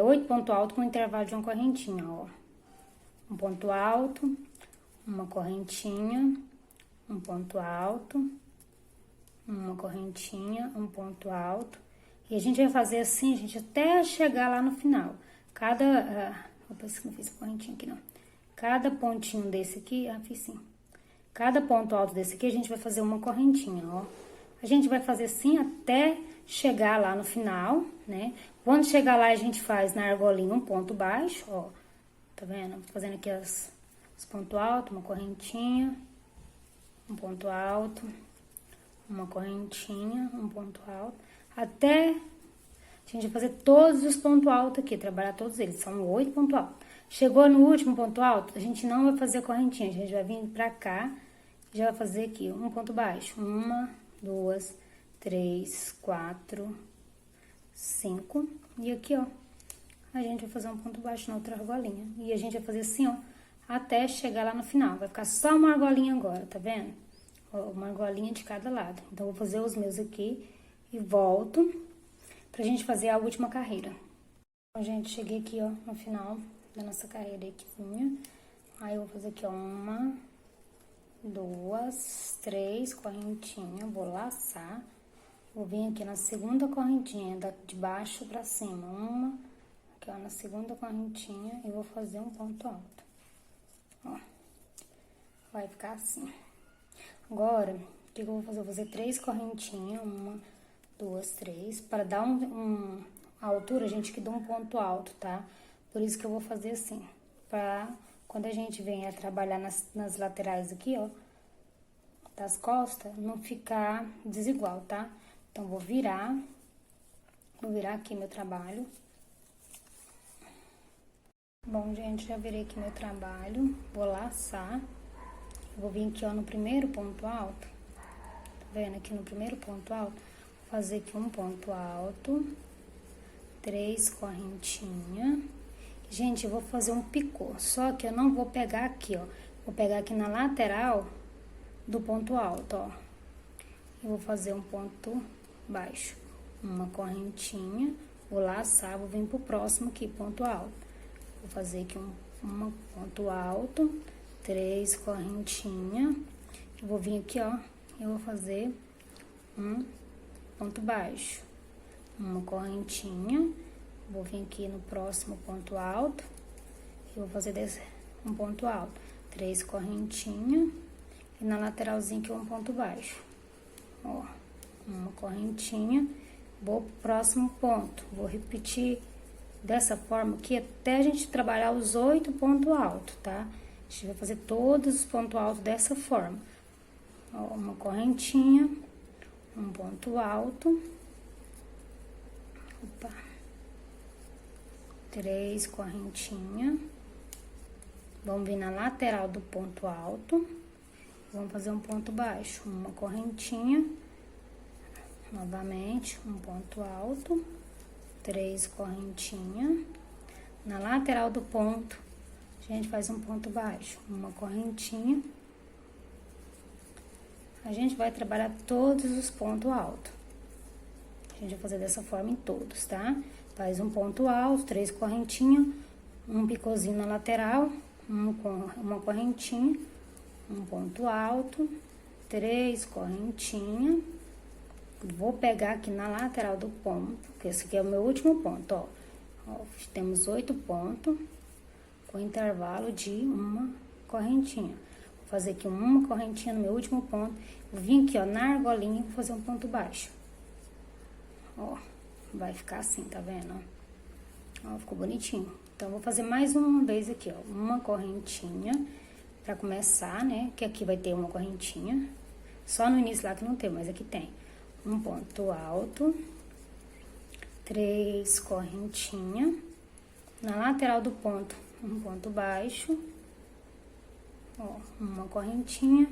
8 ponto alto com intervalo de uma correntinha, ó. Um ponto alto, uma correntinha, um ponto alto, uma correntinha, um ponto alto. E a gente vai fazer assim, gente, até chegar lá no final. Opa, não fiz correntinha aqui, não. Cada pontinho desse aqui, fiz sim. Cada ponto alto desse aqui, a gente vai fazer uma correntinha, ó. A gente vai fazer assim até chegar lá no final, né? Quando chegar lá, a gente faz na argolinha um ponto baixo, ó. Tá vendo? Fazendo aqui os pontos altos, uma correntinha, um ponto alto, uma correntinha, um ponto alto. Até a gente vai fazer todos os pontos altos aqui, trabalhar todos eles, são 8 pontos altos. Chegou no último ponto alto, a gente não vai fazer correntinha, a gente vai vir pra cá e já vai fazer aqui um ponto baixo. 1, 2, 3, 4, 5. E aqui, ó, a gente vai fazer um ponto baixo na outra argolinha. E a gente vai fazer assim, ó, até chegar lá no final. Vai ficar só uma argolinha agora, tá vendo? Ó, uma argolinha de cada lado. Então, eu vou fazer os meus aqui e volto pra gente fazer a última carreira. Então, gente, cheguei aqui, ó, no final da nossa carreira aqui. Aí, eu vou fazer aqui, ó, 1, 2, 3 correntinhas, vou laçar. Vou vir aqui na segunda correntinha, de baixo pra cima. Aqui, ó, na segunda correntinha, e vou fazer um ponto alto. Ó, vai ficar assim. Agora, o que eu vou fazer? Eu vou fazer 3 correntinhas, 1, 2, 3, para dar a altura, gente, que dá um ponto alto, tá? Por isso que eu vou fazer assim, pra quando a gente vem a trabalhar nas laterais aqui, ó, das costas, não ficar desigual, tá? Então, vou virar aqui meu trabalho. Bom, gente, já virei aqui meu trabalho, vou laçar. Vou vir aqui, ó, no primeiro ponto alto, tá vendo? Aqui no primeiro ponto alto, vou fazer aqui um ponto alto, 3 correntinhas. Gente, eu vou fazer um picô, só que eu não vou pegar aqui, ó. Vou pegar aqui na lateral do ponto alto, ó. Eu vou fazer um ponto baixo, uma correntinha, vou laçar, vou vir pro próximo aqui, ponto alto. Vou fazer aqui um ponto alto, 3 correntinhas. Eu vou vir aqui, ó, eu vou fazer um ponto baixo, uma correntinha. Vou vir aqui no próximo ponto alto, eu vou fazer um ponto alto, 3 correntinhas, e na lateralzinha aqui um ponto baixo, ó, uma correntinha, vou pro próximo ponto, vou repetir dessa forma aqui até a gente trabalhar os 8 pontos altos, tá? A gente vai fazer todos os pontos altos dessa forma, ó, uma correntinha, um ponto alto, opa, 3 correntinhas, vamos vir na lateral do ponto alto, vamos fazer um ponto baixo, uma correntinha, novamente, um ponto alto, 3 correntinhas, na lateral do ponto, a gente faz um ponto baixo, uma correntinha, a gente vai trabalhar todos os pontos altos, a gente vai fazer dessa forma em todos, tá? Faz um ponto alto, 3 correntinhas, um picôzinho na lateral, uma correntinha, um ponto alto, 3 correntinhas. Vou pegar aqui na lateral do ponto, que esse aqui é o meu último ponto, ó. Ó, temos 8 pontos, com intervalo de uma correntinha. Vou fazer aqui uma correntinha no meu último ponto, vou vir aqui, ó, na argolinha, vou fazer um ponto baixo. Ó. Vai ficar assim, tá vendo? Ó, ficou bonitinho. Então, vou fazer mais uma vez aqui, ó. Uma correntinha pra começar, né? Que aqui vai ter uma correntinha. Só no início lá que não tem, mas aqui tem. Um ponto alto. 3 correntinhas. Na lateral do ponto, um ponto baixo. Ó, uma correntinha.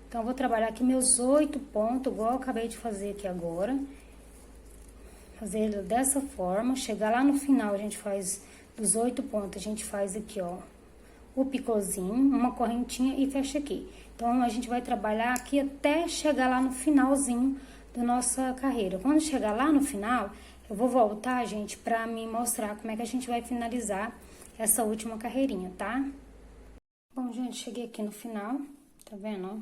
Então, eu vou trabalhar aqui meus 8 pontos, igual eu acabei de fazer aqui agora. Fazer ele dessa forma, chegar lá no final, a gente faz dos 8 pontos, a gente faz aqui, ó, o picôzinho, uma correntinha e fecha aqui. Então, a gente vai trabalhar aqui até chegar lá no finalzinho da nossa carreira. Quando chegar lá no final, eu vou voltar, gente, pra me mostrar como é que a gente vai finalizar essa última carreirinha, tá? Bom, gente, cheguei aqui no final, tá vendo, ó?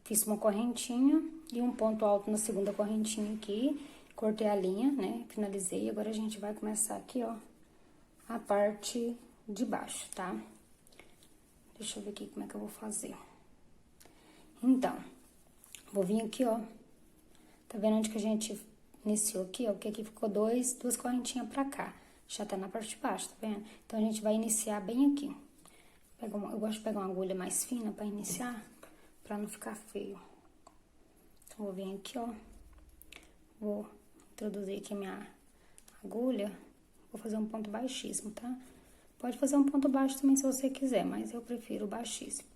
Fiz uma correntinha e um ponto alto na segunda correntinha aqui. Cortei a linha, né? Finalizei. Agora, a gente vai começar aqui, ó, a parte de baixo, tá? Deixa eu ver aqui como é que eu vou fazer. Então, vou vir aqui, ó. Tá vendo onde que a gente iniciou aqui, ó? Que aqui ficou duas correntinhas pra cá. Já tá na parte de baixo, tá vendo? Então, a gente vai iniciar bem aqui. Eu gosto de pegar uma agulha mais fina pra iniciar, pra não ficar feio. Então, vou vir aqui, ó. Vou introduzir aqui minha agulha, vou fazer um ponto baixíssimo, tá? Pode fazer um ponto baixo também se você quiser, mas eu prefiro baixíssimo.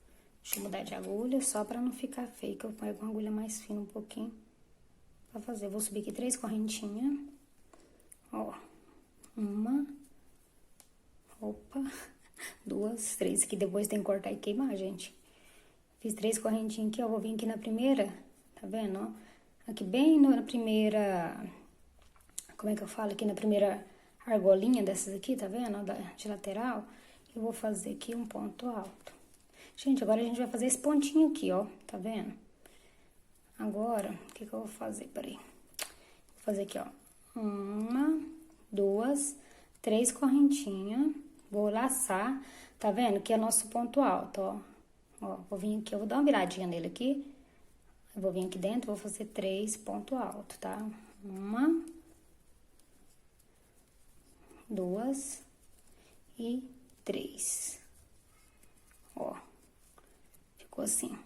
Deixa eu mudar de agulha, só pra não ficar feio, que eu pego uma agulha mais fina um pouquinho pra fazer. Vou subir aqui 3 correntinhas, ó, uma, opa, 2, 3, que depois tem que cortar e queimar, gente. Fiz 3 correntinhas aqui, ó, vou vir aqui na primeira, tá vendo, ó? Aqui bem na primeira, como é que eu falo? Aqui na primeira argolinha dessas aqui, tá vendo? De lateral, eu vou fazer aqui um ponto alto. Gente, agora a gente vai fazer esse pontinho aqui, ó, tá vendo? Agora, o que que eu vou fazer? Peraí. Vou fazer aqui, ó, 1, 2, 3 correntinhas, vou laçar, tá vendo? Que é o nosso ponto alto, ó. Ó, vou vir aqui, eu vou dar uma viradinha nele aqui. Eu vou vir aqui dentro, vou fazer 3 pontos altos, tá? 1, 2 e 3. Ó, ficou assim.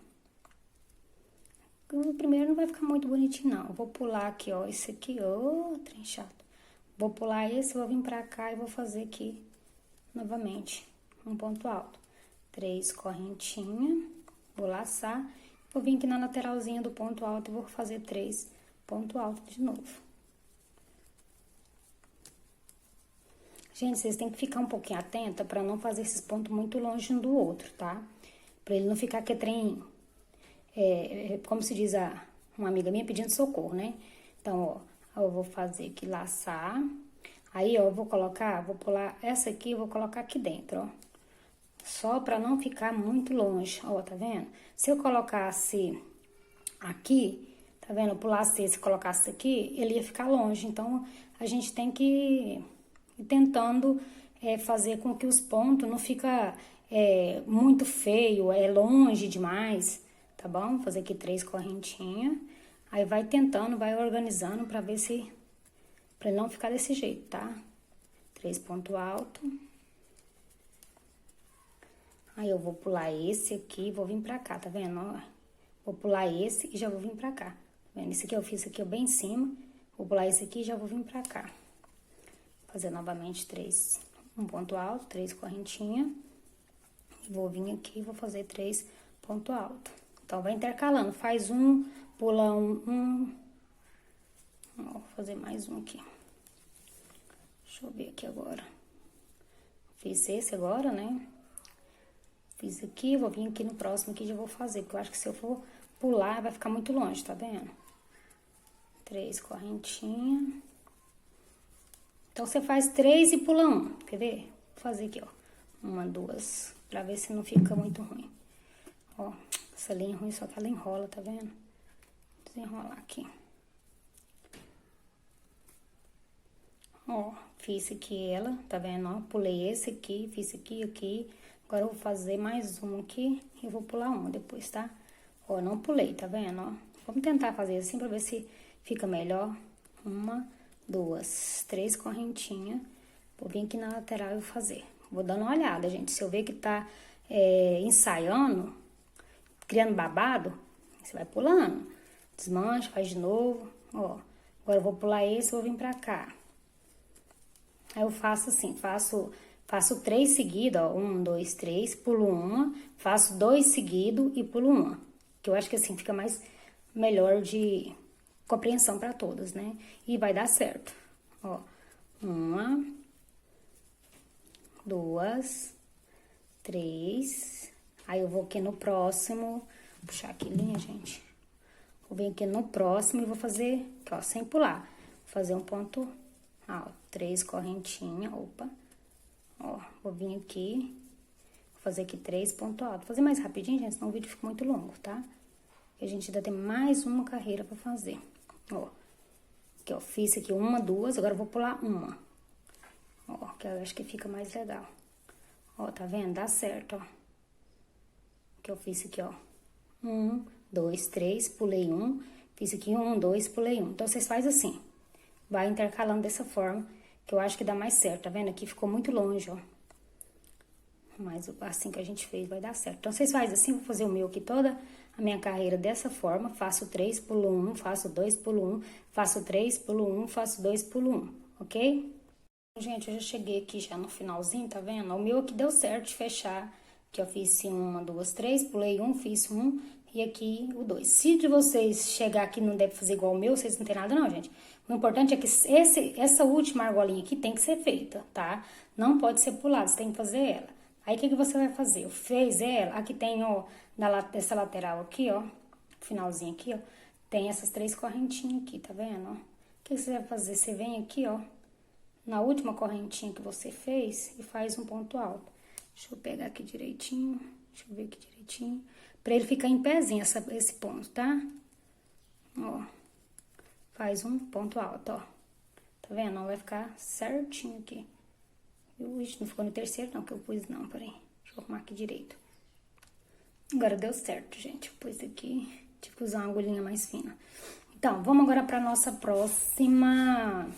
O primeiro não vai ficar muito bonitinho, não. Eu vou pular aqui, ó, esse aqui, ó, trem chato. Vou pular esse, vou vir pra cá e vou fazer aqui, novamente, um ponto alto. 3 correntinhas, vou laçar. Vou vir aqui na lateralzinha do ponto alto e vou fazer 3 ponto alto de novo. Gente, vocês têm que ficar um pouquinho atenta pra não fazer esses pontos muito longe um do outro, tá? Pra ele não ficar que trem... como se diz uma amiga minha pedindo socorro, né? Então, ó, eu vou fazer aqui, laçar. Aí, ó, eu vou pular essa aqui, eu vou colocar aqui dentro, ó. Só pra não ficar muito longe, ó, tá vendo? Se eu colocasse aqui, tá vendo? Eu pulasse esse e colocasse aqui, ele ia ficar longe. Então, a gente tem que ir tentando fazer com que os pontos não fica muito feio, longe demais. Tá bom? Vou fazer aqui 3 correntinhas. Aí vai tentando, vai organizando pra ver se... Pra ele não ficar desse jeito, tá? 3 pontos altos. Aí eu vou pular esse aqui, vou vir pra cá, tá vendo? Ó, vou pular esse e já vou vir pra cá. Tá vendo? Esse aqui eu fiz aqui bem em cima. Vou pular esse aqui e já vou vir pra cá. Fazer novamente um ponto alto, 3 correntinhas. Vou vir aqui e vou fazer 3 pontos altos. Então, vai intercalando, faz um, pula um. Vou fazer mais um aqui. Deixa eu ver aqui agora. Fiz esse agora, né? Fiz aqui, vou vir aqui no próximo aqui, já vou fazer, porque eu acho que se eu for pular, vai ficar muito longe, tá vendo? 3 correntinhas. Então, você faz 3 e pula 1, quer ver? Vou fazer aqui, ó. 1, 2, pra ver se não fica muito ruim. Ó. Essa linha é ruim, só que ela enrola, tá vendo? Desenrolar aqui. Ó, fiz aqui ela, tá vendo? Ó, pulei esse aqui, fiz aqui. Agora eu vou fazer mais um aqui e vou pular um depois, tá? Ó, não pulei, tá vendo? Ó, vamos tentar fazer assim pra ver se fica melhor. 1, 2, 3 correntinhas. Vou vir aqui na lateral e vou fazer. Vou dando uma olhada, gente. Se eu ver que tá ensaiando... criando babado, você vai pulando, desmancha, faz de novo, ó. Agora eu vou pular esse, vou vir pra cá. Aí eu faço assim, faço 3 seguidos, ó, 1, 2, 3, pulo uma, faço 2 seguidos e pulo uma. Que eu acho que assim fica melhor de compreensão pra todas, né? E vai dar certo, ó. 1, 2, 3... Aí, eu vou aqui no próximo, vou puxar aqui linha, gente. Vou vir aqui no próximo e vou fazer, aqui, ó, sem pular. Vou fazer um ponto alto, 3 correntinhas, opa. Ó, vou vir aqui, vou fazer aqui 3 pontos altos. Vou fazer mais rapidinho, gente, senão o vídeo fica muito longo, tá? E a gente ainda tem mais uma carreira pra fazer. Ó, aqui, ó, fiz aqui 1, 2, agora eu vou pular uma. Ó, que eu acho que fica mais legal. Ó, tá vendo? Dá certo, ó. Que eu fiz aqui, ó, 1, 2, 3, pulei um, fiz aqui 1, 2, pulei um. Então, vocês fazem assim, vai intercalando dessa forma, que eu acho que dá mais certo, tá vendo? Aqui ficou muito longe, ó. Mas assim que a gente fez, vai dar certo. Então, vocês fazem assim, vou fazer o meu aqui, toda a minha carreira dessa forma, faço 3, pulo 1, faço 2, pulo 1, faço 3, pulo 1, faço 2, pulo 1, ok? Gente, eu já cheguei aqui já no finalzinho, tá vendo? O meu aqui deu certo de fechar. Que eu fiz 1, 2, 3, pulei um, fiz um e aqui o 2. Se de vocês chegar aqui não deve fazer igual o meu, vocês não tem nada não, gente. O importante é que essa última argolinha aqui tem que ser feita, tá? Não pode ser pulada, você tem que fazer ela. Aí, o que você vai fazer? Eu fiz ela, aqui tem, ó, essa lateral aqui, ó, finalzinho aqui, ó, tem essas 3 correntinhas aqui, tá vendo, ó? O que você vai fazer? Você vem aqui, ó, na última correntinha que você fez e faz um ponto alto. Deixa eu pegar aqui direitinho, deixa eu ver aqui direitinho, pra ele ficar em pezinho esse ponto, tá? Ó, faz um ponto alto, ó. Tá vendo? Não vai ficar certinho aqui. Ixi, não ficou no terceiro não, que eu pus não, peraí. Deixa eu arrumar aqui direito. Agora deu certo, gente. Eu pus aqui, tive que usar uma agulhinha mais fina. Então, vamos agora pra nossa próxima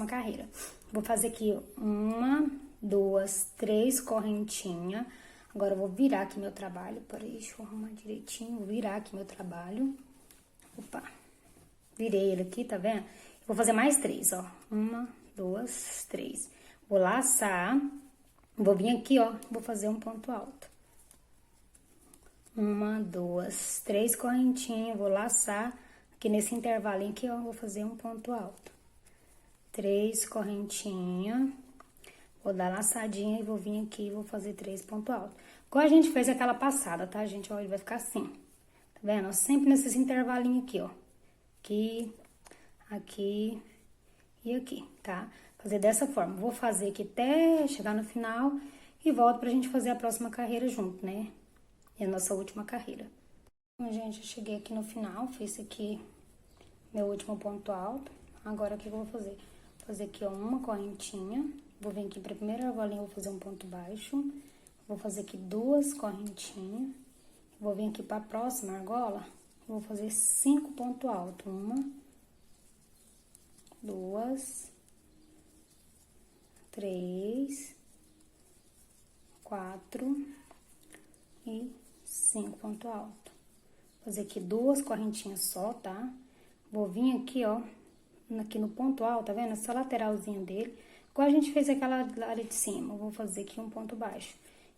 carreira. Vou fazer aqui 1, 2, 3 correntinhas. Agora, eu vou virar aqui meu trabalho. Peraí, deixa eu arrumar direitinho. Vou virar aqui meu trabalho. Opa. Virei ele aqui, tá vendo? Vou fazer mais 3, ó. 1, 2, 3. Vou laçar. Vou vir aqui, ó. Vou fazer um ponto alto. 1, 2, 3 correntinhas. Vou laçar. Aqui nesse intervalinho aqui, ó. Vou fazer um ponto alto. 3 correntinhas. Vou dar laçadinha e vou vir aqui e vou fazer 3 pontos altos. Igual a gente fez aquela passada, tá, gente? Ó, ele vai ficar assim. Tá vendo? Sempre nesses intervalinhos aqui, ó. Aqui, aqui e aqui, tá? Fazer dessa forma. Vou fazer aqui até chegar no final e volto pra gente fazer a próxima carreira junto, né? E a nossa última carreira. Então, gente, eu cheguei aqui no final, fiz aqui meu último ponto alto. Agora, o que eu vou fazer? Vou fazer aqui, ó, uma correntinha. Vou vir aqui pra primeira argolinha, vou fazer um ponto baixo. Vou fazer aqui 2 correntinhas. Vou vir aqui pra próxima argola. Vou fazer 5 pontos altos. 1, 2, 3, 4 e 5 pontos altos. Vou fazer aqui 2 correntinhas só, tá? Vou vir aqui, ó, aqui no ponto alto, tá vendo? Essa lateralzinha dele. Igual a gente fez aquela área de cima. Eu vou fazer aqui um ponto baixo.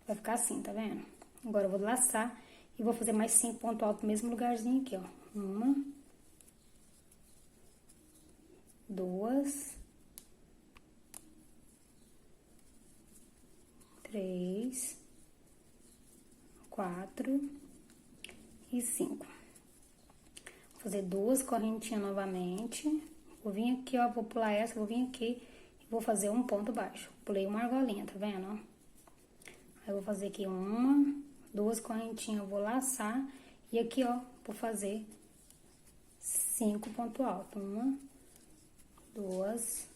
Vai ficar assim, tá vendo? Agora, eu vou laçar e vou fazer mais 5 pontos altos no mesmo lugarzinho aqui, ó. 1, 2, 3, 4 e 5. Vou fazer 2 correntinhas novamente. Vou vir aqui, ó, vou pular essa, vou vir aqui e vou fazer um ponto baixo. Pulei uma argolinha, tá vendo, ó? Aí, eu vou fazer aqui 1, 2 correntinhas, vou laçar. E aqui, ó, vou fazer 5 pontos altos. 1, 2,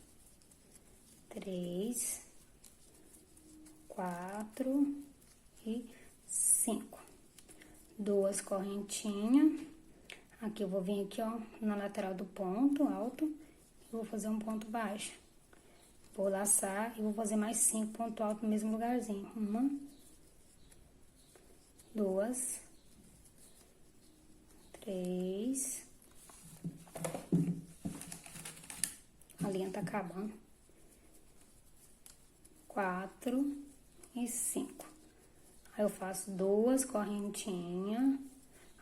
3, 4 e 5. 2 correntinhas. Aqui eu vou vir aqui, ó, na lateral do ponto alto. E vou fazer um ponto baixo. Vou laçar e vou fazer mais 5 pontos altos no mesmo lugarzinho. 1, 2, 3. A linha tá acabando. 4 e 5. Aí, eu faço 2 correntinhas.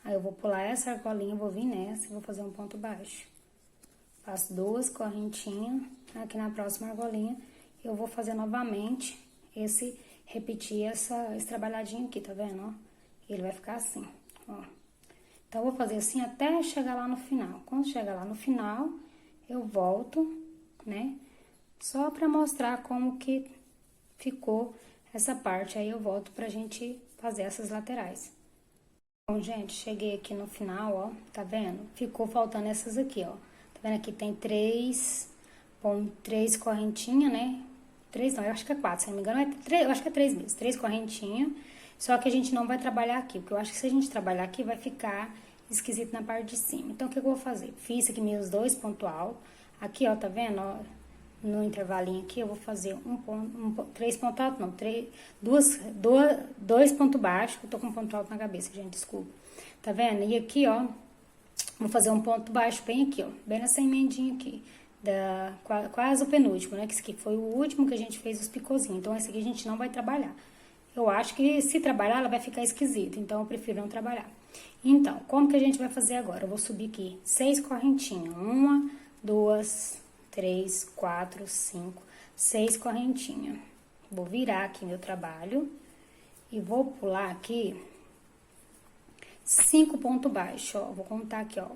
Aí, eu vou pular essa argolinha, vou vir nessa e vou fazer um ponto baixo. Faço 2 correntinhas. Aqui na próxima argolinha, eu vou fazer novamente repetir esse trabalhadinho aqui, tá vendo, ó? Ele vai ficar assim, ó. Então, eu vou fazer assim até chegar lá no final. Quando chegar lá no final, eu volto, né? Só pra mostrar como que ficou essa parte. Aí, eu volto pra gente fazer essas laterais. Bom, gente, cheguei aqui no final, ó, tá vendo? Ficou faltando essas aqui, ó. Tá vendo? Aqui tem 3 correntinhas, né? 3 não, eu acho que é 4, se não me engano, eu acho que é 3 mesmo. 3 correntinhas, só que a gente não vai trabalhar aqui, porque eu acho que se a gente trabalhar aqui, vai ficar esquisito na parte de cima. Então, o que eu vou fazer? Fiz aqui meus 2 pontos altos. Aqui, ó, tá vendo, ó? No intervalinho aqui, eu vou fazer 3 pontos altos, não, 2 pontos baixos. Eu tô com um ponto alto na cabeça, gente, desculpa. Tá vendo? E aqui, ó, vou fazer um ponto baixo bem aqui, ó, bem nessa emendinha aqui, quase o penúltimo, né, que esse aqui foi o último que a gente fez os picôzinhos. Então, esse aqui a gente não vai trabalhar. Eu acho que se trabalhar, ela vai ficar esquisita, então eu prefiro não trabalhar. Então, como que a gente vai fazer agora? Eu vou subir aqui 6 correntinhas, 1, 2, 3, 4, 5, 6 correntinhas. Vou virar aqui meu trabalho e vou pular aqui 5 pontos baixos, ó. Vou contar aqui, ó.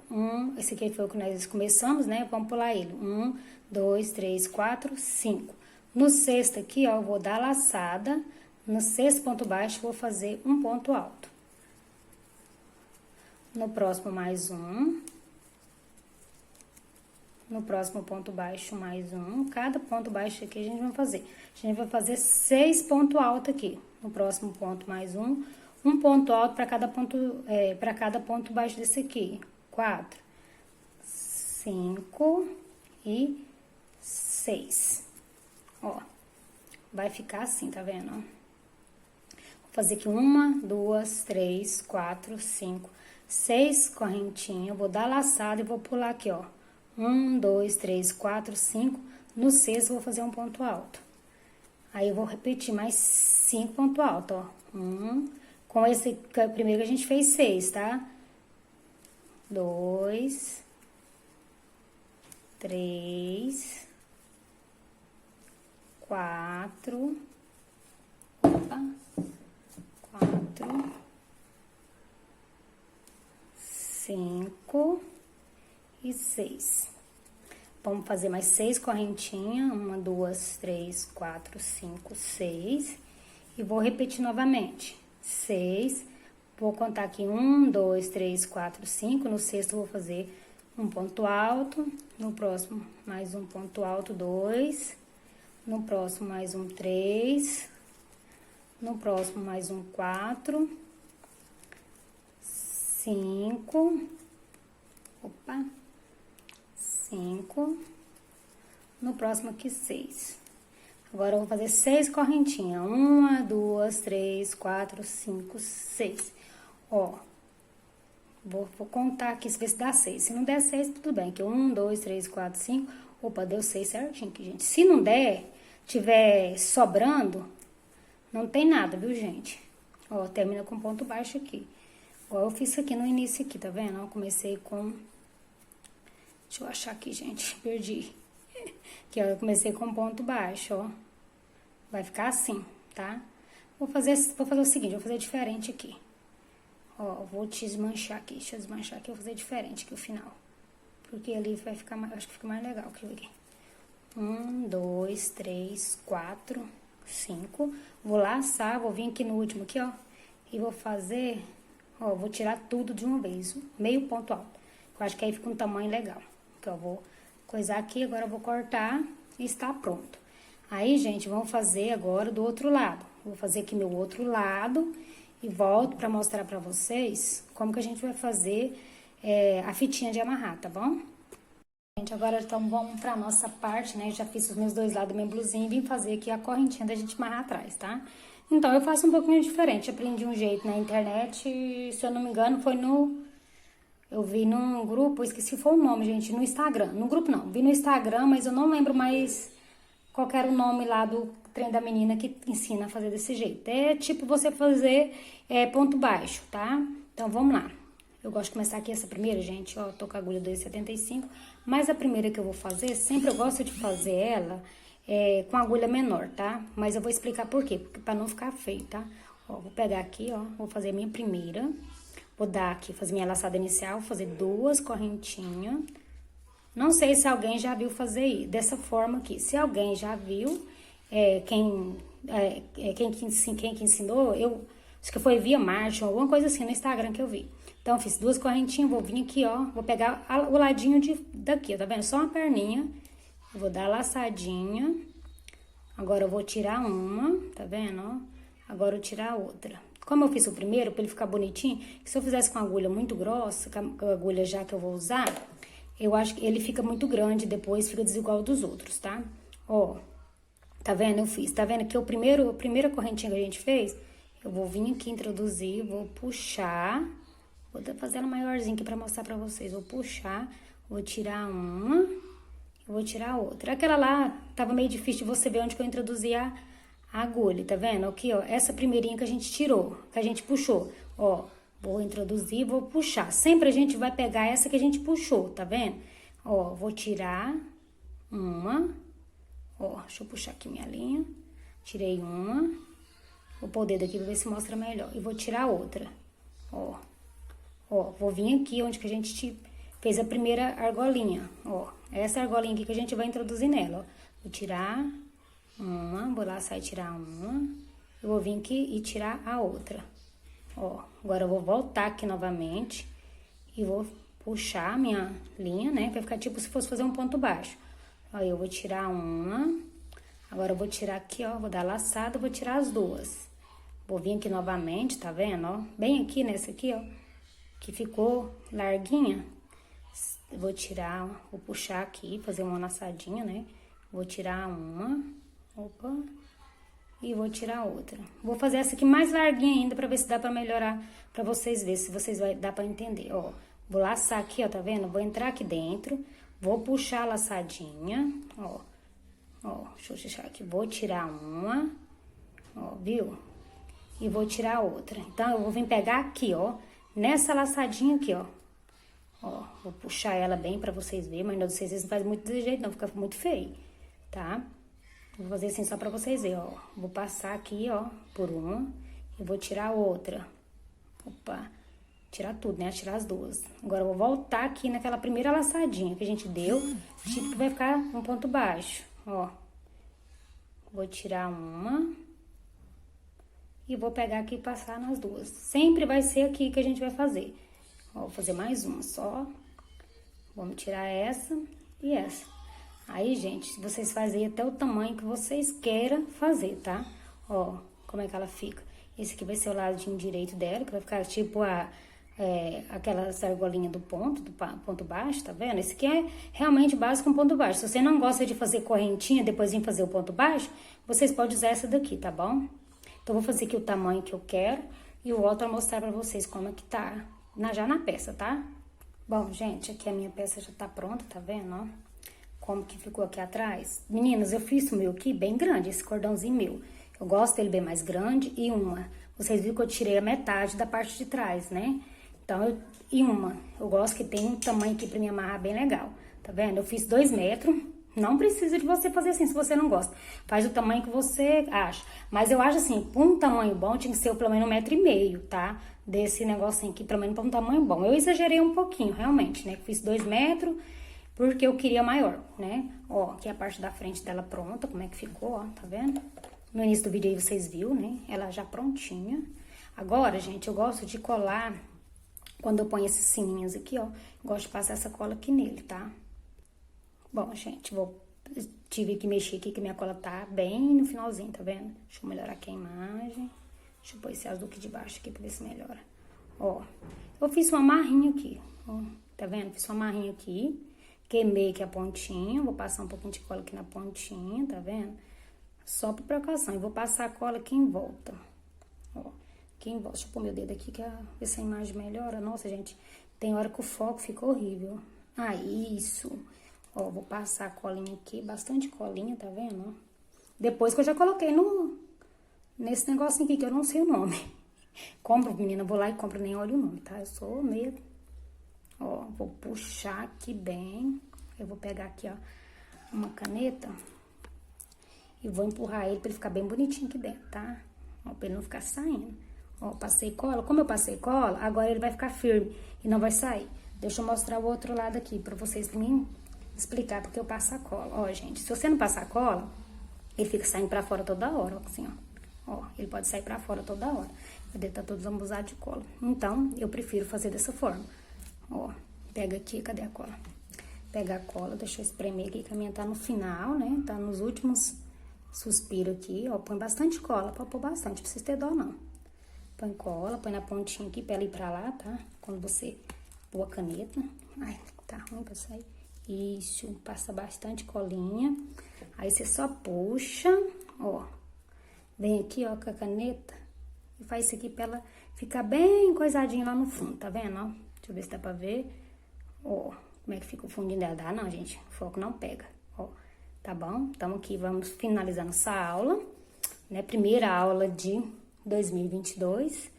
Esse aqui foi o que nós começamos, né? Vamos pular ele. 1, 2, 3, 4, 5. No sexto aqui, ó, eu vou dar laçada. No sexto ponto baixo, vou fazer um ponto alto. No próximo, mais um. No próximo ponto baixo, mais um. Cada ponto baixo aqui a gente vai fazer. A gente vai fazer 6 pontos altos aqui. No próximo ponto, mais um. Um ponto alto para cada ponto baixo desse aqui. 4, 5 e 6. Ó, vai ficar assim, tá vendo? Ó. Vou fazer aqui 1, 2, 3, 4, 5, 6 correntinhas. Vou dar laçada e vou pular aqui, ó. 1, 2, 3, 4, 5. No sexto, vou fazer um ponto alto. Aí, eu vou repetir mais 5 pontos altos, ó. Com esse primeiro que a gente fez 6, tá? 2, 3, 4, 5 e 6. Vamos fazer mais 6 correntinhas. 1, 2, 3, 4, 5, 6. E vou repetir novamente. 6. Vou contar aqui 1, 2, 3, 4, 5. No sexto, vou fazer um ponto alto. No próximo, mais um ponto alto, 2. No próximo, mais um 3. No próximo, mais um 4. 5. Opa. 5. No próximo aqui, 6. Agora, eu vou fazer 6 correntinhas. 1, 2, 3, 4, 5, 6. Ó, vou contar aqui, ver se dá 6. Se não der 6, tudo bem. Aqui, 1, 2, 3, 4, 5. Opa, deu 6 certinho aqui, gente. Se não der, tiver sobrando, não tem nada, viu, gente? Ó, termina com ponto baixo aqui. Igual eu fiz aqui no início aqui, tá vendo? Ó, comecei com... Deixa eu achar aqui, gente. Perdi. Aqui, ó, eu comecei com ponto baixo, ó. Vai ficar assim, tá? Vou fazer o seguinte, vou fazer diferente aqui. Ó, vou desmanchar aqui. Deixa eu desmanchar aqui, eu vou fazer diferente aqui o final. Porque ali vai ficar mais... Acho que fica mais legal aqui. 1, 2, 3, 4, 5. Vou laçar, vou vir aqui no último aqui, ó. E vou fazer... Ó, vou tirar tudo de uma vez. Meio ponto alto. Eu acho que aí fica um tamanho legal. Então, eu vou coisar aqui, agora eu vou cortar e está pronto. Aí, gente, vamos fazer agora do outro lado. Vou fazer aqui meu outro lado e volto pra mostrar pra vocês como que a gente vai fazer a fitinha de amarrar, tá bom? Gente, agora então vamos pra nossa parte, né? Já fiz os meus dois lados da minha blusinha e vim fazer aqui a correntinha da gente amarrar atrás, tá? Então, eu faço um pouquinho diferente. Aprendi um jeito na internet, se eu não me engano, foi no... Eu vi num grupo, esqueci foi o nome, gente, no Instagram. No grupo não, vi no Instagram, mas eu não lembro mais qual era o nome lá do trem da menina que ensina a fazer desse jeito. É tipo você fazer ponto baixo, tá? Então, vamos lá. Eu gosto de começar aqui essa primeira, gente, ó, tô com a agulha 2,75. Mas a primeira que eu vou fazer, sempre eu gosto de fazer ela com agulha menor, tá? Mas eu vou explicar por quê, porque pra não ficar feio, tá? Ó, vou pegar aqui, ó, vou fazer a minha primeira. Vou dar aqui, fazer minha laçada inicial, fazer 2 correntinhas. Não sei se alguém já viu fazer dessa forma aqui. Se alguém já viu, quem que ensinou, acho que foi via Marshall, alguma coisa assim no Instagram que eu vi. Então, eu fiz 2 correntinhas, vou vir aqui, ó, vou pegar o ladinho daqui, ó, tá vendo? Só uma perninha, eu vou dar a laçadinha. Agora, eu vou tirar uma, tá vendo, ó? Agora, eu tirar a outra. Como eu fiz o primeiro, pra ele ficar bonitinho, que se eu fizesse com a agulha muito grossa, com a agulha já que eu vou usar, eu acho que ele fica muito grande, depois fica desigual dos outros, tá? Ó, tá vendo? Eu fiz, tá vendo que a primeira correntinha que a gente fez, eu vou vir aqui introduzir, vou puxar, vou fazer ela maiorzinha aqui pra mostrar pra vocês, vou puxar, vou tirar uma, vou tirar outra. Aquela lá, tava meio difícil de você ver onde que eu introduzi a agulha, tá vendo? Aqui, ó, essa primeirinha que a gente tirou, que a gente puxou, ó, vou introduzir, vou puxar. Sempre a gente vai pegar essa que a gente puxou, tá vendo? Ó, vou tirar uma, ó, deixa eu puxar aqui minha linha, tirei uma, vou pôr o dedo aqui pra ver se mostra melhor, e vou tirar outra, ó, vou vir aqui onde que a gente fez a primeira argolinha, ó, essa argolinha aqui que a gente vai introduzir nela, ó, vou tirar uma, vou laçar e tirar uma, eu vou vir aqui e tirar a outra, ó, agora eu vou voltar aqui novamente e vou puxar a minha linha, né, vai ficar tipo se fosse fazer um ponto baixo, aí eu vou tirar uma, agora eu vou tirar aqui, ó, vou dar laçada, vou tirar as duas, vou vir aqui novamente, tá vendo, ó, bem aqui nessa aqui, ó, que ficou larguinha, eu vou tirar, vou puxar aqui, fazer uma laçadinha, né, vou tirar uma, opa, e vou tirar outra. Vou fazer essa aqui mais larguinha ainda pra ver se dá pra melhorar, pra vocês verem, se vocês vai dar pra entender, ó. Vou laçar aqui, ó, tá vendo? Vou entrar aqui dentro, vou puxar a laçadinha, ó. Ó, deixa eu deixar aqui, vou tirar uma, ó, viu? E vou tirar outra. Então, eu vou vir pegar aqui, ó, nessa laçadinha aqui, ó. Ó, vou puxar ela bem pra vocês verem, mas não, vocês não fazem muito desse jeito não, fica muito feio, tá? Vou fazer assim só pra vocês verem, ó. Vou passar aqui, ó, por uma e vou tirar outra. Opa, tirar tudo, né? Tirar as duas. Agora, eu vou voltar aqui naquela primeira laçadinha que a gente deu, tipo que vai ficar um ponto baixo, ó. Vou tirar uma e vou pegar aqui e passar nas duas. Sempre vai ser aqui que a gente vai fazer. Ó, vou fazer mais uma só. Vamos tirar essa e essa. Aí, gente, vocês fazem até o tamanho que vocês queiram fazer, tá? Ó, como é que ela fica. Esse aqui vai ser o ladinho direito dela, que vai ficar tipo aquela argolinha do ponto baixo, tá vendo? Esse aqui é realmente básico com ponto baixo. Se você não gosta de fazer correntinha, depois vir fazer o ponto baixo, vocês podem usar essa daqui, tá bom? Então, vou fazer aqui o tamanho que eu quero e eu volto a mostrar pra vocês como é que tá já na peça, tá? Bom, gente, aqui a minha peça já tá pronta, tá vendo, ó? Como que ficou aqui atrás. Meninas, eu fiz o meu aqui bem grande, esse cordãozinho meu. Eu gosto dele bem mais grande e vocês viram que eu tirei a metade da parte de trás, né? Então, eu gosto que tem um tamanho aqui pra me amarrar bem legal, tá vendo? Eu fiz 2 metros, não precisa de você fazer assim se você não gosta. Faz o tamanho que você acha. Mas eu acho assim, pra um tamanho bom tinha que ser pelo menos 1,5 metro, tá? Desse negocinho aqui, pelo menos pra um tamanho bom. Eu exagerei um pouquinho, realmente, né? Fiz 2 metros, porque eu queria maior, né? Ó, aqui a parte da frente dela pronta, como é que ficou, ó, tá vendo? No início do vídeo aí vocês viram, né? Ela já prontinha. Agora, gente, eu gosto de colar, quando eu ponho esses sininhos aqui, ó, gosto de passar essa cola aqui nele, tá? Bom, gente, tive que mexer aqui que minha cola tá bem no finalzinho, tá vendo? Deixa eu melhorar aqui a imagem. Deixa eu pôr esse azul aqui de baixo aqui pra ver se melhora. Ó, eu fiz uma marrinha aqui, ó, tá vendo? Fiz uma marrinha aqui, queimei aqui a pontinha, vou passar um pouquinho de cola aqui na pontinha, tá vendo? Só por precaução, e vou passar a cola aqui em volta, ó, aqui em volta. Deixa eu pôr meu dedo aqui, que ver se a imagem melhora. Nossa, gente, tem hora que o foco fica horrível. Ah, isso. Ó, vou passar a colinha aqui, bastante colinha, tá vendo? Depois que eu já coloquei nesse negocinho aqui, que eu não sei o nome. Compro, menina, vou lá e compro, nem olho o nome, tá? Eu sou meio... Ó, vou puxar aqui bem. Eu vou pegar aqui, ó, uma caneta e vou empurrar ele pra ele ficar bem bonitinho aqui dentro, tá? Ó, pra ele não ficar saindo. Ó, passei cola. Como eu passei cola, agora ele vai ficar firme e não vai sair. Deixa eu mostrar o outro lado aqui pra vocês me explicar porque eu passo a cola. Ó, gente, se você não passar cola, ele fica saindo pra fora toda hora, ó, assim, ó. Ó, ele pode sair pra fora toda hora. Ele tá todo zambuzado de cola. Então, eu prefiro fazer dessa forma. Ó, pega aqui, cadê a cola? Pega a cola, deixa eu espremer aqui, que a minha tá no final, né? Tá nos últimos suspiros aqui, ó. Põe bastante cola, pode pôr bastante, não precisa ter dó, não. Põe cola, põe na pontinha aqui pra ela ir pra lá, tá? Quando você pôr a caneta. Ai, tá ruim pra sair. Isso, passa bastante colinha. Aí, você só puxa, ó. Vem aqui, ó, com a caneta e faz isso aqui pra ela ficar bem coisadinha lá no fundo, tá vendo, ó? Deixa eu ver se dá pra ver. Ó, como é que fica o fundinho dela? Dá não, gente, o foco não pega, ó. Tá bom? Então, aqui vamos finalizando essa aula, né? Primeira aula de 2022.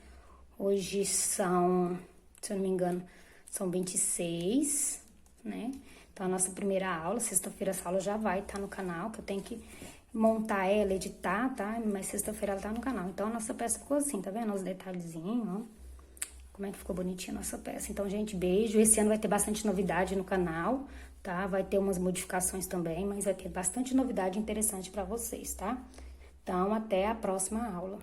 Hoje são, se eu não me engano, são 26, né? Então, a nossa primeira aula, sexta-feira essa aula já vai estar no canal, que eu tenho que montar ela, editar, tá? Mas sexta-feira ela tá no canal. Então, a nossa peça ficou assim, tá vendo? Os detalhezinhos, ó. Como é que ficou bonitinha a nossa peça. Então, gente, beijo. Esse ano vai ter bastante novidade no canal, tá? Vai ter umas modificações também, mas vai ter bastante novidade interessante pra vocês, tá? Então, até a próxima aula.